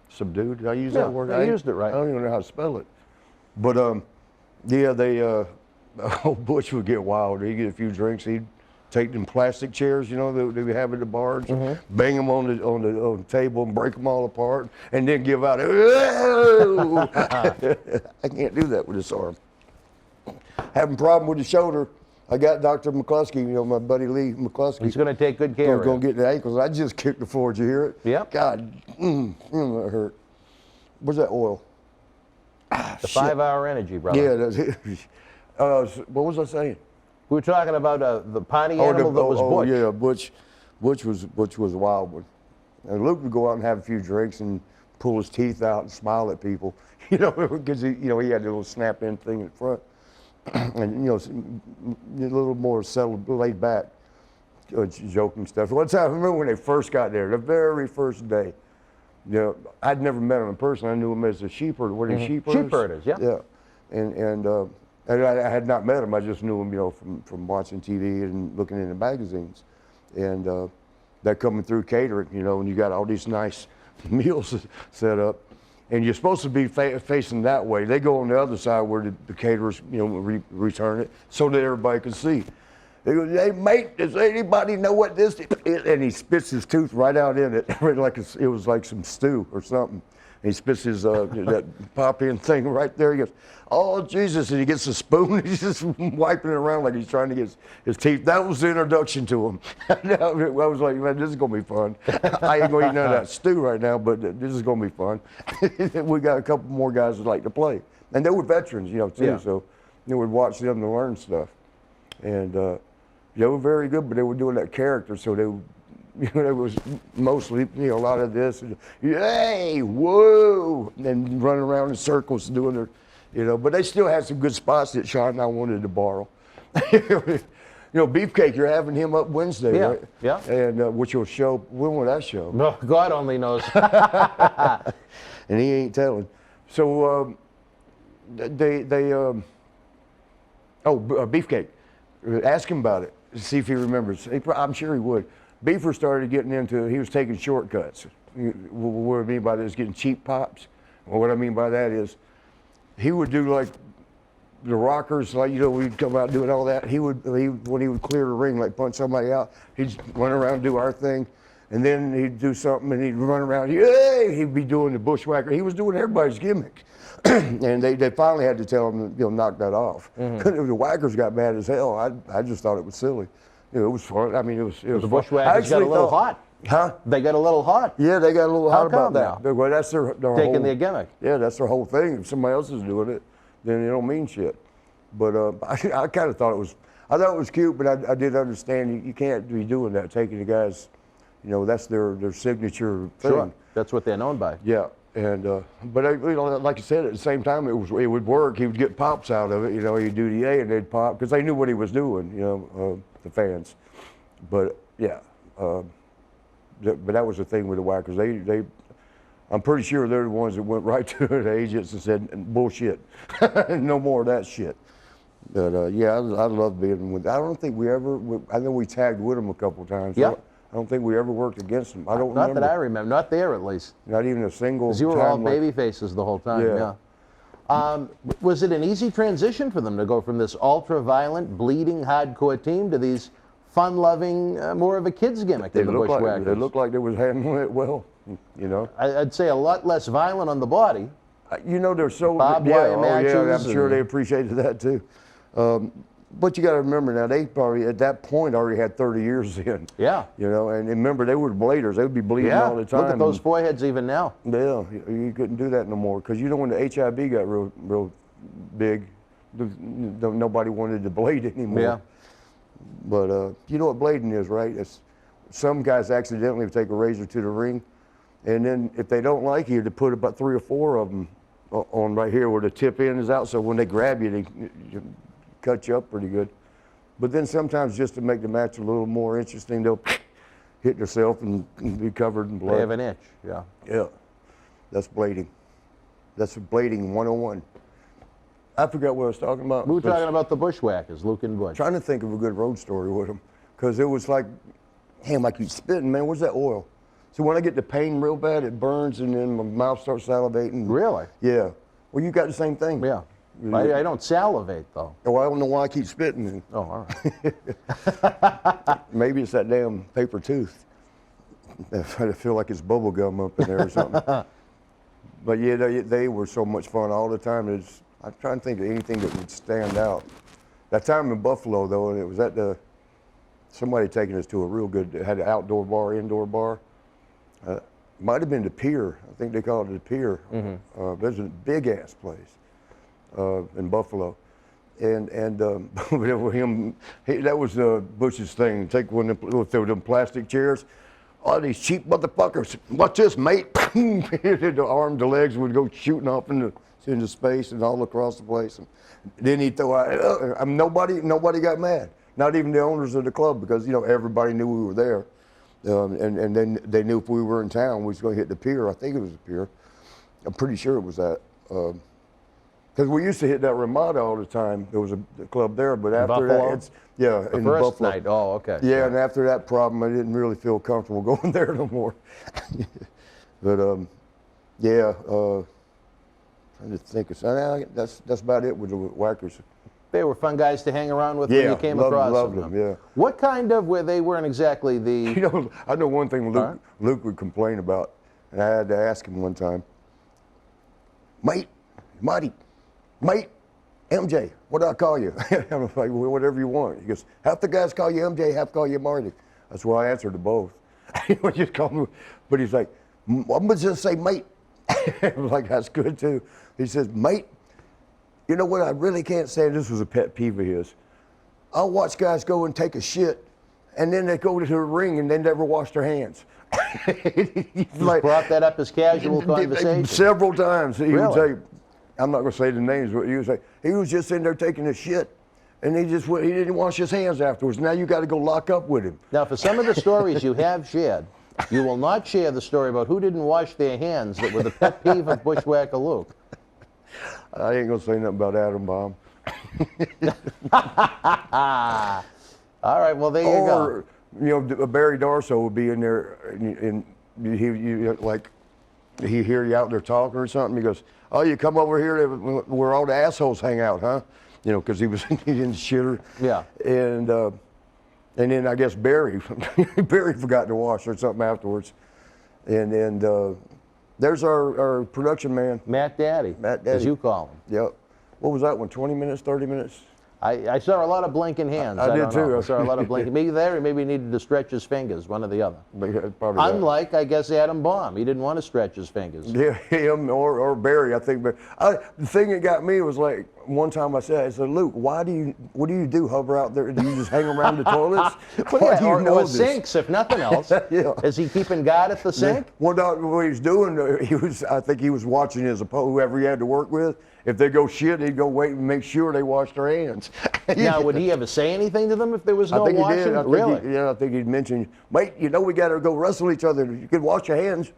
Speaker 2: Subdued, did I use that word?
Speaker 1: I used it right.
Speaker 2: I don't even know how to spell it. But, old Butch would get wild. He'd get a few drinks. He'd take them plastic chairs, that we have at the bars, bang them on the table and break them all apart, and then give out. I can't do that with this arm. Having a problem with the shoulder. I got Dr. McCluskey, my buddy Lee McCluskey.
Speaker 1: He's going to take good care of it.
Speaker 2: Going to get the ankles. I just kicked the floor. Did you hear it?
Speaker 1: Yep.
Speaker 2: God, that hurt. Where's that oil?
Speaker 1: The 5-hour energy, brother.
Speaker 2: Yeah, that's it. What was I saying?
Speaker 1: We were talking about the potty animal that was Butch.
Speaker 2: Yeah, Butch was a wild one. And Luke would go out and have a few drinks and pull his teeth out and smile at people, because he had a little snap-in thing in front. And, a little more settled, laid back, joking stuff. One time, I remember when they first got there, the very first day, I'd never met him in person. I knew him as a sheepherder. What are sheepherders?
Speaker 1: Sheepherders, yeah.
Speaker 2: Yeah. And I had not met him. I just knew him, from watching TV and looking in the magazines. And they're coming through catering, and you got all these nice meals set up. And you're supposed to be facing that way. They go on the other side where the caterers, return it so that everybody can see. He goes, hey, mate, does anybody know what this is? And he spits his tooth right out in it, like it was like some stew or something. And he spits his that pop-in thing right there. He goes, oh, Jesus. And he gets a spoon. He's just wiping it around like he's trying to get his teeth. That was the introduction to him. I was like, man, this is going to be fun. I ain't going to eat none of that stew right now, but this is going to be fun. We got a couple more guys that like to play. And they were veterans, too. Yeah. So they would watch them to learn stuff. And they were very good, but they were doing that character, so it was mostly, a lot of this, hey, whoa, and running around in circles doing their, but they still had some good spots that Sean and I wanted to borrow. Beefcake, you're having him up Wednesday, right?
Speaker 1: Yeah.
Speaker 2: And which will show, when will that show?
Speaker 1: No, God only knows.
Speaker 2: And he ain't telling. So Beefcake, ask him about it, see if he remembers. I'm sure he would. Beaver started getting into, he was taking shortcuts. What I mean by that is getting cheap pops. Well, what I mean by that is he would do like the rockers, like, we'd come out doing all that. When he would clear the ring, like punch somebody out, he'd run around and do our thing. And then he'd do something and he'd run around, he'd be doing the Bushwhacker. He was doing everybody's gimmick. And they finally had to tell him to knock that off. Mm-hmm. The Whackers got mad as hell. I just thought it was silly. It was fun. I mean, it was
Speaker 1: the Bushwhackers got a little hot.
Speaker 2: Huh?
Speaker 1: They got a little hot.
Speaker 2: Yeah, they got a little hot about that.
Speaker 1: Now?
Speaker 2: Well, that's their
Speaker 1: taking
Speaker 2: whole,
Speaker 1: their gimmick.
Speaker 2: Yeah, that's their whole thing. If somebody else is doing it, then it don't mean shit. But I kind of thought I thought it was cute, but I did understand you can't be doing that, taking the guys, that's their signature thing.
Speaker 1: Sure, that's what they're known by.
Speaker 2: Yeah. And but like I said, at the same time, it would work. He would get pops out of it. He'd do the A and they'd pop because they knew what he was doing. The fans. But yeah, but that was the thing with the Whackers. I'm pretty sure they're the ones that went right to the agents and said, bullshit, no more of that shit. But yeah, I love being with. I don't think we ever. I know we tagged with them a couple times.
Speaker 1: Yeah.
Speaker 2: I don't think we ever worked against them. I don't
Speaker 1: Not
Speaker 2: remember.
Speaker 1: that I remember. Not there, at least.
Speaker 2: Not even a single.
Speaker 1: Because you were all baby faces the whole time. Yeah. Was it an easy transition for them to go from this ultra-violent, bleeding, hardcore team to these fun-loving, more of a kids gimmick than the Bushwhackers?
Speaker 2: They looked like they was handling it well.
Speaker 1: I'd say a lot less violent on the body.
Speaker 2: They're so
Speaker 1: Barbed wire matches.
Speaker 2: I'm sure they appreciated that too. But you got to remember now, they probably at that point already had 30 years in.
Speaker 1: Yeah.
Speaker 2: And remember they were bladers. They would be bleeding all the time.
Speaker 1: Look at those foreheads even now.
Speaker 2: Yeah, you couldn't do that no more because when the HIV got real big, nobody wanted to blade anymore. Yeah. But you know what blading is, right? Some guys accidentally take a razor to the ring, and then if they don't like you, they put about 3 or 4 of them on right here where the tip end is out. So when they grab you, they cut you up pretty good. But then sometimes just to make the match a little more interesting, they'll hit themselves and be covered in blood.
Speaker 1: They have an itch, yeah.
Speaker 2: Yeah, that's blading. That's blading 101. I forgot what I was talking about.
Speaker 1: We were talking about the Bushwhackers, Luke and Bush.
Speaker 2: Trying to think of a good road story with them. Because it was like, damn, I keep spitting, man, where's that oil? So when I get the pain real bad, it burns and then my mouth starts salivating.
Speaker 1: Really?
Speaker 2: Yeah. Well, you got the same thing.
Speaker 1: Yeah. I don't salivate, though.
Speaker 2: Well, I don't know why I keep spitting then.
Speaker 1: Oh, all right.
Speaker 2: Maybe it's that damn paper tooth. I feel like it's bubble gum up in there or something. But yeah, they were so much fun all the time. I'm trying to think of anything that would stand out. That time in Buffalo, though, and it was at somebody taking us to a real good, had an outdoor bar, indoor bar. Might have been the Pier. I think they called it the Pier. Mm-hmm. There's a big-ass place in Buffalo. And that was Bush's thing. Take one of them plastic chairs. All these cheap motherfuckers. Watch this, mate. The arms, the legs would go shooting off into space and all across the place. And then he'd throw out. Nobody got mad. Not even the owners of the club, because everybody knew we were there. And then they knew if we were in town, we was going to hit the Pier. I think it was the Pier. I'm pretty sure it was that. Because we used to hit that Ramada all the time. There was a club there, but after that,
Speaker 1: in
Speaker 2: Buffalo.
Speaker 1: Night. Oh, okay.
Speaker 2: Yeah, and after that problem, I didn't really feel comfortable going there no more. But trying to think of something. That's about it with the Whackers.
Speaker 1: They were fun guys to hang around with when you came across
Speaker 2: loved
Speaker 1: them.
Speaker 2: them, yeah.
Speaker 1: What kind of, where they weren't exactly the...
Speaker 2: You know, I know one thing Luke would complain about, and I had to ask him one time, mate, Marty, mate, MJ, what do I call you? I'm like, well, whatever you want. He goes, half the guys call you MJ, half call you Marty. That's why I answered to both. He would just call me, but he's like, I'm going to just say mate. I'm like, that's good too. He says, mate, you know what I really can't say? This was a pet peeve of his. I'll watch guys go and take a shit, and then they go to the ring and they never wash their hands.
Speaker 1: He's like, brought that up as casual conversation.
Speaker 2: Several times. He would
Speaker 1: Really?
Speaker 2: say, I'm not going to say the names, but he would say, he was just in there taking a shit, and he didn't wash his hands afterwards. Now you got to go lock up with him.
Speaker 1: Now, for some of the stories you have shared, you will not share the story about who didn't wash their hands that were the pet peeve of Bushwhacker Luke.
Speaker 2: I ain't going to say nothing about Atom Bomb.
Speaker 1: All right, well, there you go.
Speaker 2: Or, you know, Barry Darso would be in there, and he hear you out there talking or something. He goes, "Oh, you come over here where all the assholes hang out, huh?" You know, because he was in the shitter.
Speaker 1: Yeah.
Speaker 2: And then I guess Barry forgot to wash or something afterwards. And there's our production man.
Speaker 1: Matt Daddy, as you call him.
Speaker 2: Yep. What was that one? 20 minutes, 30 minutes?
Speaker 1: I saw a lot of blinking hands.
Speaker 2: I did
Speaker 1: don't know.
Speaker 2: too.
Speaker 1: I saw a lot of blinking. Maybe there, maybe he needed to stretch his fingers, one or the other.
Speaker 2: Probably that.
Speaker 1: Unlike, I guess, Atom Bomb. He didn't want to stretch his fingers.
Speaker 2: Yeah, him or Barry, I think. But the thing that got me was like one time I said, Luke, what do you do? Hover out there? Do you just hang around the toilets?
Speaker 1: Well,
Speaker 2: Why
Speaker 1: yeah,
Speaker 2: do you know
Speaker 1: or
Speaker 2: this?
Speaker 1: sinks, if nothing else.
Speaker 2: Yeah.
Speaker 1: Is he keeping guard at the sink?
Speaker 2: Well, what he was doing, I think he was watching whoever he had to work with. If they go shit, he'd go wait and make sure they wash their hands.
Speaker 1: Now, would he ever say anything to them if there was no
Speaker 2: I think
Speaker 1: washing?
Speaker 2: he did.
Speaker 1: Really?
Speaker 2: I think he'd mentioned, mate, you know we got to go wrestle each other. You can wash your hands.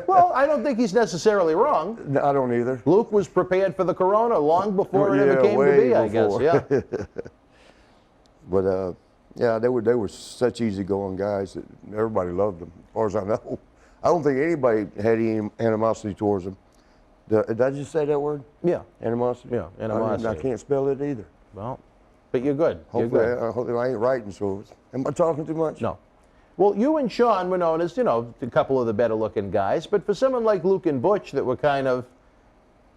Speaker 1: Well, I don't think he's necessarily wrong.
Speaker 2: No, I don't either.
Speaker 1: Luke was prepared for the corona long before it ever came to
Speaker 2: way
Speaker 1: be, I guess.
Speaker 2: before.
Speaker 1: Yeah.
Speaker 2: But yeah, they were such easygoing guys that everybody loved them, as far as I know. I don't think anybody had any animosity towards them. Did I just say that word?
Speaker 1: Yeah.
Speaker 2: Animosity?
Speaker 1: Yeah, animosity.
Speaker 2: I can't spell it either.
Speaker 1: Well, but you're good.
Speaker 2: Hopefully,
Speaker 1: You're good.
Speaker 2: hopefully I ain't writing, so am I talking too much?
Speaker 1: No. Well, you and Sean were known as, a couple of the better looking guys, but for someone like Luke and Butch that were kind of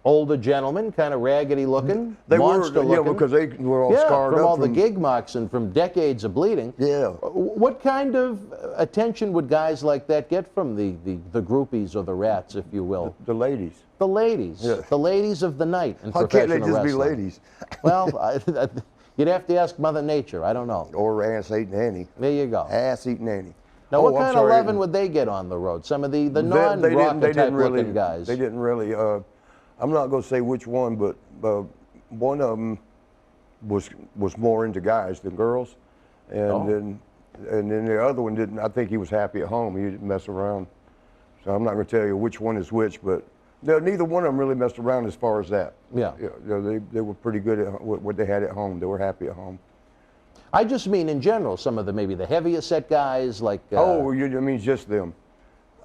Speaker 1: older gentlemen, kind of raggedy looking,
Speaker 2: They
Speaker 1: monster
Speaker 2: were,
Speaker 1: looking.
Speaker 2: yeah, because they were all scarred
Speaker 1: from
Speaker 2: up.
Speaker 1: all the gig marks and from decades of bleeding.
Speaker 2: Yeah.
Speaker 1: What kind of attention would guys like that get from the groupies or the rats, if you will?
Speaker 2: The ladies.
Speaker 1: The ladies.
Speaker 2: Yeah.
Speaker 1: The ladies of the night in
Speaker 2: How can't
Speaker 1: professional
Speaker 2: they just
Speaker 1: wrestling.
Speaker 2: be ladies?
Speaker 1: Well, you'd have to ask Mother Nature. I don't know.
Speaker 2: Or ass-eating Annie.
Speaker 1: There you go.
Speaker 2: Ass-eating Annie.
Speaker 1: Now, what
Speaker 2: I'm
Speaker 1: kind
Speaker 2: sorry.
Speaker 1: of loving would they get on the road? Some of the non-rocker type looking guys.
Speaker 2: They didn't really. I'm not going to say which one, but one of them was more into guys than girls, and then the other one didn't. I think he was happy at home. He didn't mess around. So I'm not going to tell you which one is which, but neither one of them really messed around as far as that.
Speaker 1: Yeah.
Speaker 2: They were pretty good at what they had at home. They were happy at home.
Speaker 1: I just mean in general, some of maybe the heavier set guys like.
Speaker 2: You mean just them?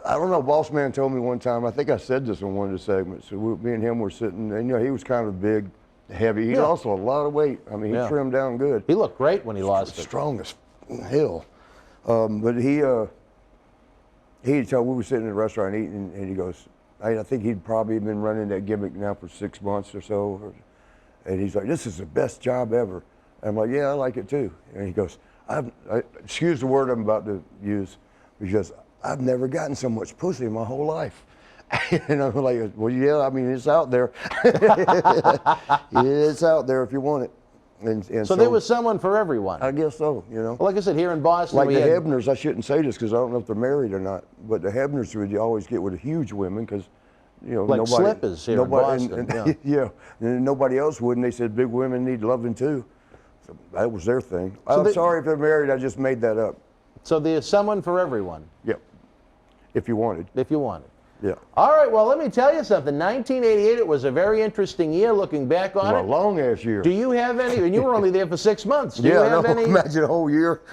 Speaker 2: I don't know. Boss Man told me one time. I think I said this in one of the segments. So me and him were sitting, and he was kind of big, heavy. He lost a lot of weight. I mean, he trimmed down good.
Speaker 1: He looked great when he lost it.
Speaker 2: Strong as hell. But he told, we were sitting in a restaurant eating, and he goes, I think he'd probably been running that gimmick now for 6 months or so. And he's like, this is the best job ever. I'm like, yeah, I like it too. And he goes, excuse the word I'm about to use, because I've never gotten so much pussy in my whole life. And I'm like, well, yeah, I mean, it's out there. It's out there if you want it. And
Speaker 1: so there was someone for everyone.
Speaker 2: I guess so,
Speaker 1: Well, like I said, here in Boston,
Speaker 2: like
Speaker 1: we
Speaker 2: the
Speaker 1: had,
Speaker 2: Hebners, I shouldn't say this because I don't know if they're married or not, but the Hebners would always get with the huge women because,
Speaker 1: like
Speaker 2: nobody,
Speaker 1: Slippers here in Boston.
Speaker 2: And, yeah, and nobody else would, and they said big women need loving too. So that was their thing. I'm sorry if they're married, I just made that up.
Speaker 1: So there's someone for everyone.
Speaker 2: Yep, if you wanted.
Speaker 1: If you wanted.
Speaker 2: Yeah.
Speaker 1: All right, well, let me tell you something. 1988, it was a very interesting year looking back on
Speaker 2: A
Speaker 1: it.
Speaker 2: long ass year.
Speaker 1: Do you have any, and you were only there for 6 months, do
Speaker 2: yeah,
Speaker 1: you have any,
Speaker 2: imagine a whole year.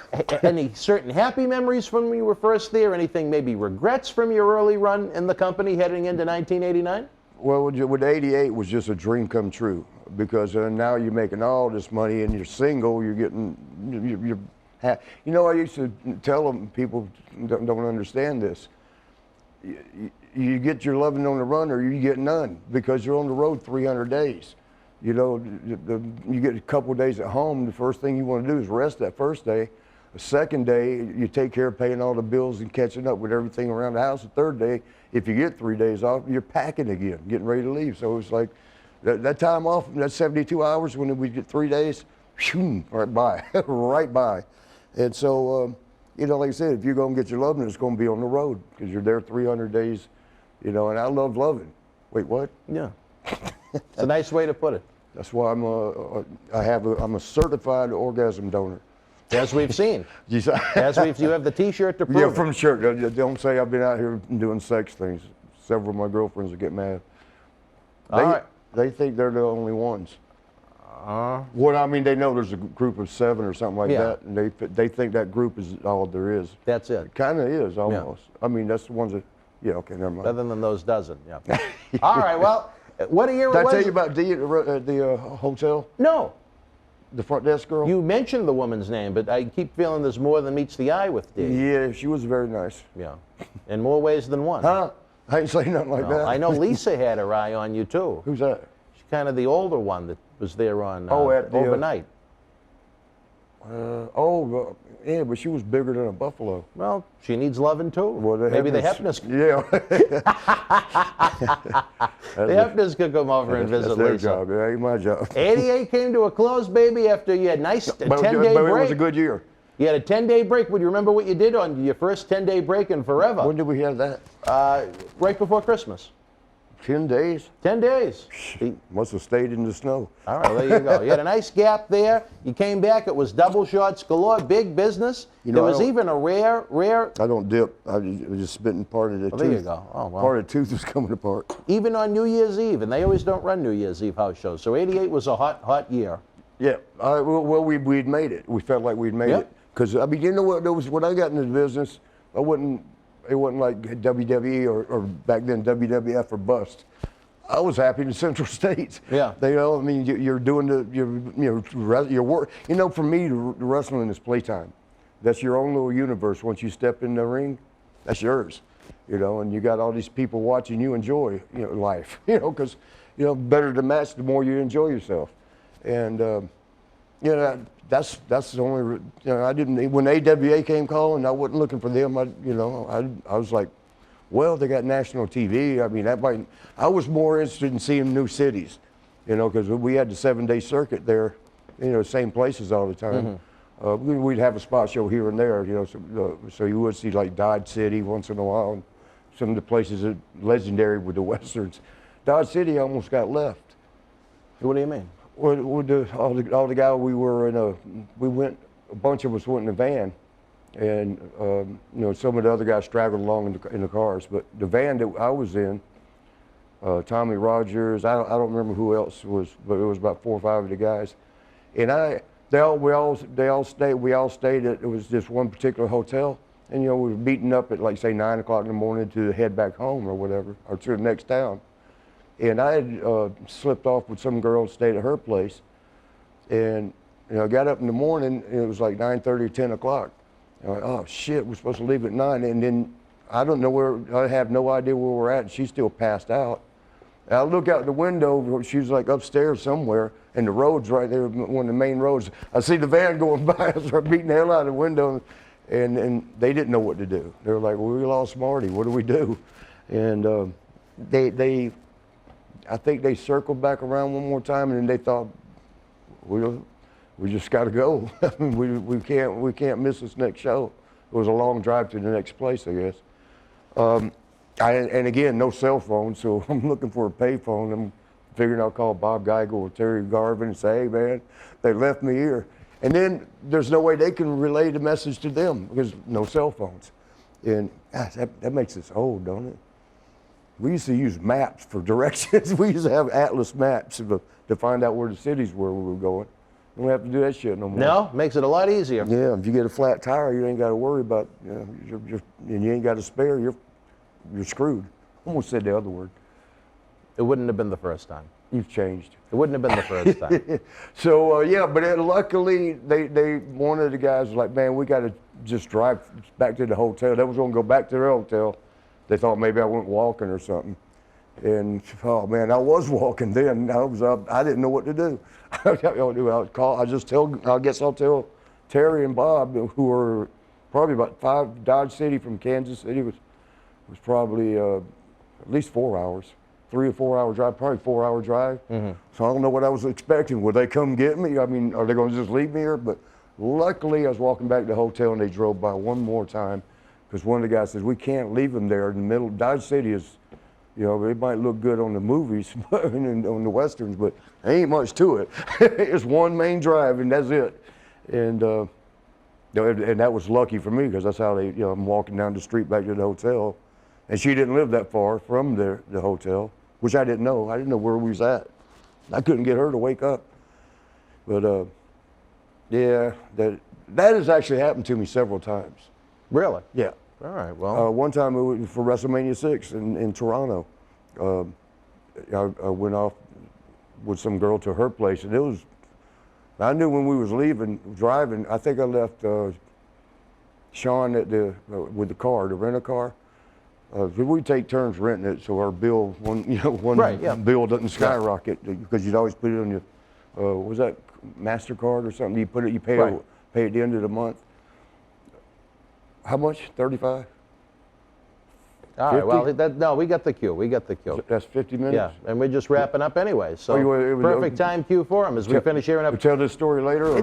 Speaker 1: any certain happy memories from when you were first there? Anything maybe regrets from your early run in the company heading into 1989?
Speaker 2: Well, with 88 was just a dream come true. because now you're making all this money and you're single. You're getting, you know, I used to tell them, people don't understand this. You get your loving on the run or you get none, because you're on the road 300 days. You know, you get a couple of days at home, the first thing you want to do is rest that first day. The second day, you take care of paying all the bills and catching up with everything around the house. The third day, if you get 3 days off, you're packing again, getting ready to leave. So it's like that time off, that 72 hours when we get 3 days, whew, right by, right by. And so, you know, like I said, if you're going to get your loving, it's going to be on the road, because you're there 300 days, you know, and I love loving. Wait, what?
Speaker 1: Yeah. It's a nice way to put it.
Speaker 2: That's why I'm a certified orgasm donor.
Speaker 1: As we've seen.
Speaker 2: You
Speaker 1: have the T-shirt to prove
Speaker 2: Yeah,
Speaker 1: it.
Speaker 2: from the shirt. Don't say I've been out here doing sex things. Several of my girlfriends will get mad.
Speaker 1: All right.
Speaker 2: They think they're the only ones. What I mean, they know there's a group of 7 or something like that, and they think that group is all there is.
Speaker 1: That's it.
Speaker 2: It kind of is almost. I mean, that's the ones that. Yeah. Okay. Never mind.
Speaker 1: Other than those dozen. Yeah. All right. Well, what a year it
Speaker 2: Did
Speaker 1: was.
Speaker 2: I tell you about Dee at the hotel?
Speaker 1: No.
Speaker 2: The front desk girl?
Speaker 1: You mentioned the woman's name, but I keep feeling there's more than meets the eye with Dee.
Speaker 2: Yeah, she was very nice.
Speaker 1: Yeah. In more ways than one.
Speaker 2: Huh? I ain't saying nothing like that.
Speaker 1: I know Lisa had her eye on you, too.
Speaker 2: Who's that?
Speaker 1: She's kind of the older one that was there on
Speaker 2: at the,
Speaker 1: overnight.
Speaker 2: Yeah, but she was bigger than a buffalo.
Speaker 1: Well, she needs loving, too.
Speaker 2: Well,
Speaker 1: Maybe the Hefners.
Speaker 2: Yeah.
Speaker 1: The Hefners could come over and visit
Speaker 2: That's their
Speaker 1: Lisa.
Speaker 2: job. It ain't my job.
Speaker 1: 88 came to a close, baby, after you had a nice 10-day
Speaker 2: But
Speaker 1: break.
Speaker 2: it was a good year.
Speaker 1: You had a 10-day break. Would you remember what you did on your first 10-day break in forever?
Speaker 2: When did we have that?
Speaker 1: Right before Christmas.
Speaker 2: 10 days?
Speaker 1: 10 days.
Speaker 2: Must have stayed in the snow.
Speaker 1: All right, there you go. You had a nice gap there. You came back. It was double shots galore, big business.
Speaker 2: You know,
Speaker 1: there was even a rare.
Speaker 2: I don't dip. I was just spitting part of the tooth.
Speaker 1: There you go. Oh, well.
Speaker 2: Part of the tooth was coming apart.
Speaker 1: Even on New Year's Eve, and they always don't run New Year's Eve house shows. So 88 was a hot year.
Speaker 2: Yeah. We'd made it. We felt like we'd made it. Because, I mean, you know what? When I got into the business, it wasn't like WWE or back then WWF or bust. I was happy in the Central States.
Speaker 1: Yeah.
Speaker 2: They, I mean, you're doing your work. You know, for me, wrestling is playtime. That's your own little universe. Once you step in the ring, that's yours. You know, and you got all these people watching you enjoy, life. Because, better to match, the more you enjoy yourself. And, that's the only, I didn't, when AWA came calling, I wasn't looking for them. I was like, well, they got national TV. I mean, I was more interested in seeing new cities, because we had the 7-day circuit there, same places all the time. Mm-hmm. We'd have a spot show here and there, so you would see like Dodge City once in a while, and some of the places that legendary with the Westerns. Dodge City almost got left.
Speaker 1: What do you mean?
Speaker 2: Well, all the guys a bunch of us went in a van, and some of the other guys straggled along in the cars. But the van that I was in, Tommy Rogers, I don't remember who else was, but it was about 4 or 5 of the guys, and we all stayed at, it was just one particular hotel, and we were meeting up at like say 9 o'clock in the morning to head back home or whatever, or to the next town. And I had slipped off with some girl that stayed at her place. And I got up in the morning, and it was like 9:30 or 10 o'clock. I'm like, oh, shit, we're supposed to leave at 9. And then I have no idea where we're at, and she's still passed out. And I look out the window, she was like upstairs somewhere, and the road's right there, one of the main roads. I see the van going by, I start beating the hell out of the window, and they didn't know what to do. They were like, well, we lost Marty, what do we do? And I think they circled back around one more time, and then they thought, we just got to go. we can't miss this next show. It was a long drive to the next place, I guess. And again, no cell phone, so I'm looking for a payphone. I'm figuring I'll call Bob Geigel or Terry Garvin and say, hey man, they left me here. And then there's no way they can relay the message to them because no cell phones. And gosh, that makes us old, don't it? We used to use maps for directions. We used to have atlas maps to find out where the cities were we were going. We don't have to do that shit no more.
Speaker 1: No, makes it a lot easier.
Speaker 2: Yeah, if you get a flat tire, you ain't got to worry about, and you ain't got a spare, you're screwed. Almost said the other word.
Speaker 1: It wouldn't have been the first time.
Speaker 2: you've changed.
Speaker 1: It wouldn't have been the first time.
Speaker 2: So yeah, but luckily one of the guys was like, man, we got to just drive back to the hotel. They was going to go back to their hotel. They thought maybe I went walking or something. And oh man, I was walking then. I was up. I didn't know what to do. I guess I'll tell Terry and Bob, who were probably about 5. Dodge City from Kansas City was probably at least 4 hours. 3 or 4 hour drive, probably 4 hour drive. So I don't know what I was expecting. Would they come get me? I mean, are they going to just leave me here? But luckily, I was walking back to the hotel and they drove by one more time, because one of the guys says, we can't leave them there in the middle. Dodge City is, you know, it might look good on the movies, and on the westerns, but there ain't much to it. It's one main drive and that's it. And that was lucky for me, because that's how they, you know, I'm walking down the street back to the hotel, and she didn't live that far from the hotel, which I didn't know. I didn't know where we was at. I couldn't get her to wake up. But yeah, that has actually happened to me several times.
Speaker 1: Really?
Speaker 2: Yeah.
Speaker 1: All right, well.
Speaker 2: One time it was for WrestleMania 6 in Toronto. I went off with some girl to her place, and I knew when we was leaving, driving, I think I left Sean at with the car, the rent-a-car. We take turns renting it, so our bill, bill doesn't skyrocket, because you'd always put it on your, was that MasterCard or something? You put it, you pay at the end of the month. How much? 35?
Speaker 1: All right, well, no, we got the cue. We got the cue.
Speaker 2: That's 50 minutes?
Speaker 1: Yeah, and we're just wrapping up anyway. So perfect time cue for him as we finish here.
Speaker 2: We'll tell this story later?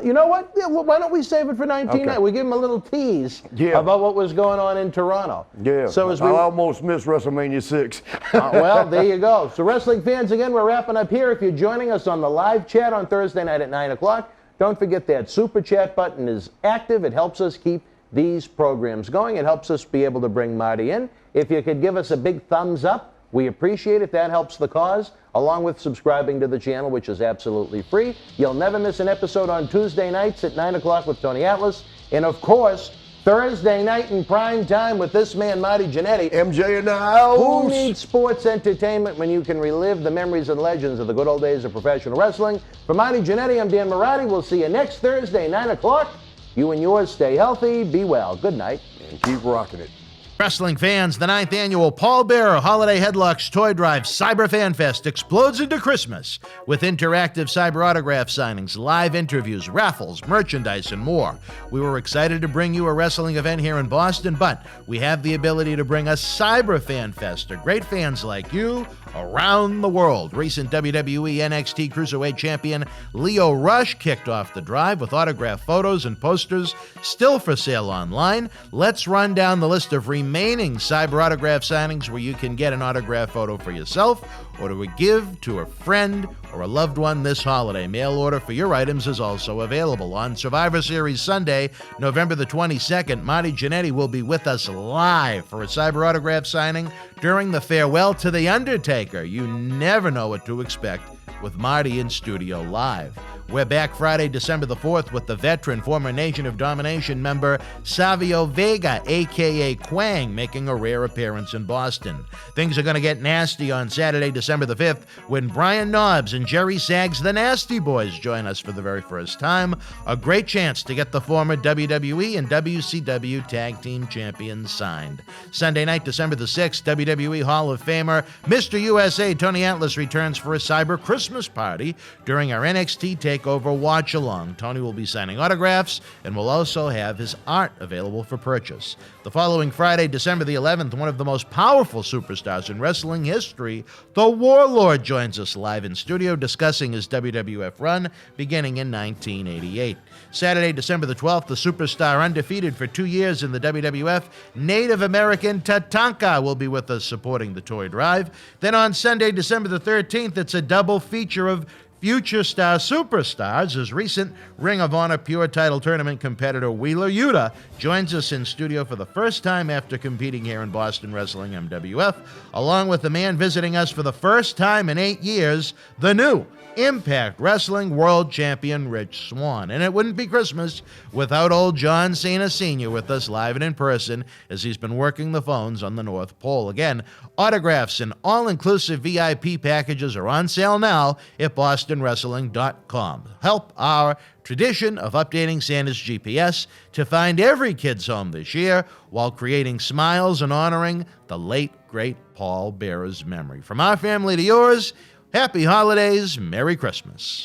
Speaker 1: You know what? Yeah, why don't we save it for 19 night? We give him a little tease about what was going on in Toronto.
Speaker 2: Yeah,
Speaker 1: so
Speaker 2: I almost missed WrestleMania 6.
Speaker 1: Well, there you go. So wrestling fans, again, we're wrapping up here. If you're joining us on the live chat on Thursday night at 9 o'clock, don't forget that super chat button is active. It helps us keep these programs going. It helps us be able to bring Marty in. If you could give us a big thumbs up, we appreciate it. That helps the cause, along with subscribing to the channel, which is absolutely free. You'll never miss an episode on Tuesday nights at 9 o'clock with Tony Atlas. And of course, Thursday night in prime time with this man, Marty Jannetty.
Speaker 2: MJ in the house.
Speaker 1: Who needs sports entertainment when you can relive the memories and legends of the good old days of professional wrestling? For Marty Jannetty, I'm Dan Marotti. We'll see you next Thursday, 9 o'clock. You and yours stay healthy, be well. Good night.
Speaker 2: And keep rocking it.
Speaker 3: Wrestling fans, the 9th annual Paul Bearer Holiday Headlocks Toy Drive Cyber Fanfest explodes into Christmas with interactive cyber autograph signings, live interviews, raffles, merchandise, and more. We were excited to bring you a wrestling event here in Boston, but we have the ability to bring a Cyber Fanfest to great fans like you around the world. Recent WWE NXT Cruiserweight Champion Leo Rush kicked off the drive with autograph photos and posters still for sale online. Let's run down the list of remaining cyber autograph signings where you can get an autograph photo for yourself or to give to a friend or a loved one this holiday. Mail order for your items is also available. On Survivor Series Sunday, November the 22nd, Marty Jannetty will be with us live for a cyber autograph signing during the Farewell to the Undertaker. You never know what to expect with Marty in studio live. We're back Friday, December the 4th with the veteran former Nation of Domination member Savio Vega, a.k.a. Quang, making a rare appearance in Boston. Things are going to get nasty on Saturday, December the 5th when Brian Knobbs and Jerry Saggs, the Nasty Boys, join us for the very first time. A great chance to get the former WWE and WCW Tag Team Champions signed. Sunday night, December the 6th, WWE Hall of Famer Mr. USA Tony Atlas returns for a Cyber Christmas party during our NXT Takeover Watch Along. Tony will be signing autographs and will also have his art available for purchase. The following Friday, December the 11th, one of the most powerful superstars in wrestling history, the Warlord, joins us live in studio discussing his WWF run beginning in 1988. Saturday, December the 12th, the superstar undefeated for 2 years in the WWF, Native American Tatanka, will be with us supporting the toy drive. Then on Sunday, December the 13th, it's a double feature of future star superstars as recent Ring of Honor Pure Title Tournament competitor Wheeler Yuta joins us in studio for the first time after competing here in Boston Wrestling MWF, along with the man visiting us for the first time in 8 years, the new Impact Wrestling World Champion Rich Swann. And it wouldn't be Christmas without old John Cena Sr. with us live and in person as he's been working the phones on the North Pole. Again, autographs and all-inclusive VIP packages are on sale now at bostonwrestling.com. Help our tradition of updating Santa's GPS to find every kid's home this year while creating smiles and honoring the late, great Paul Bearer's memory. From our family to yours, happy holidays, Merry Christmas.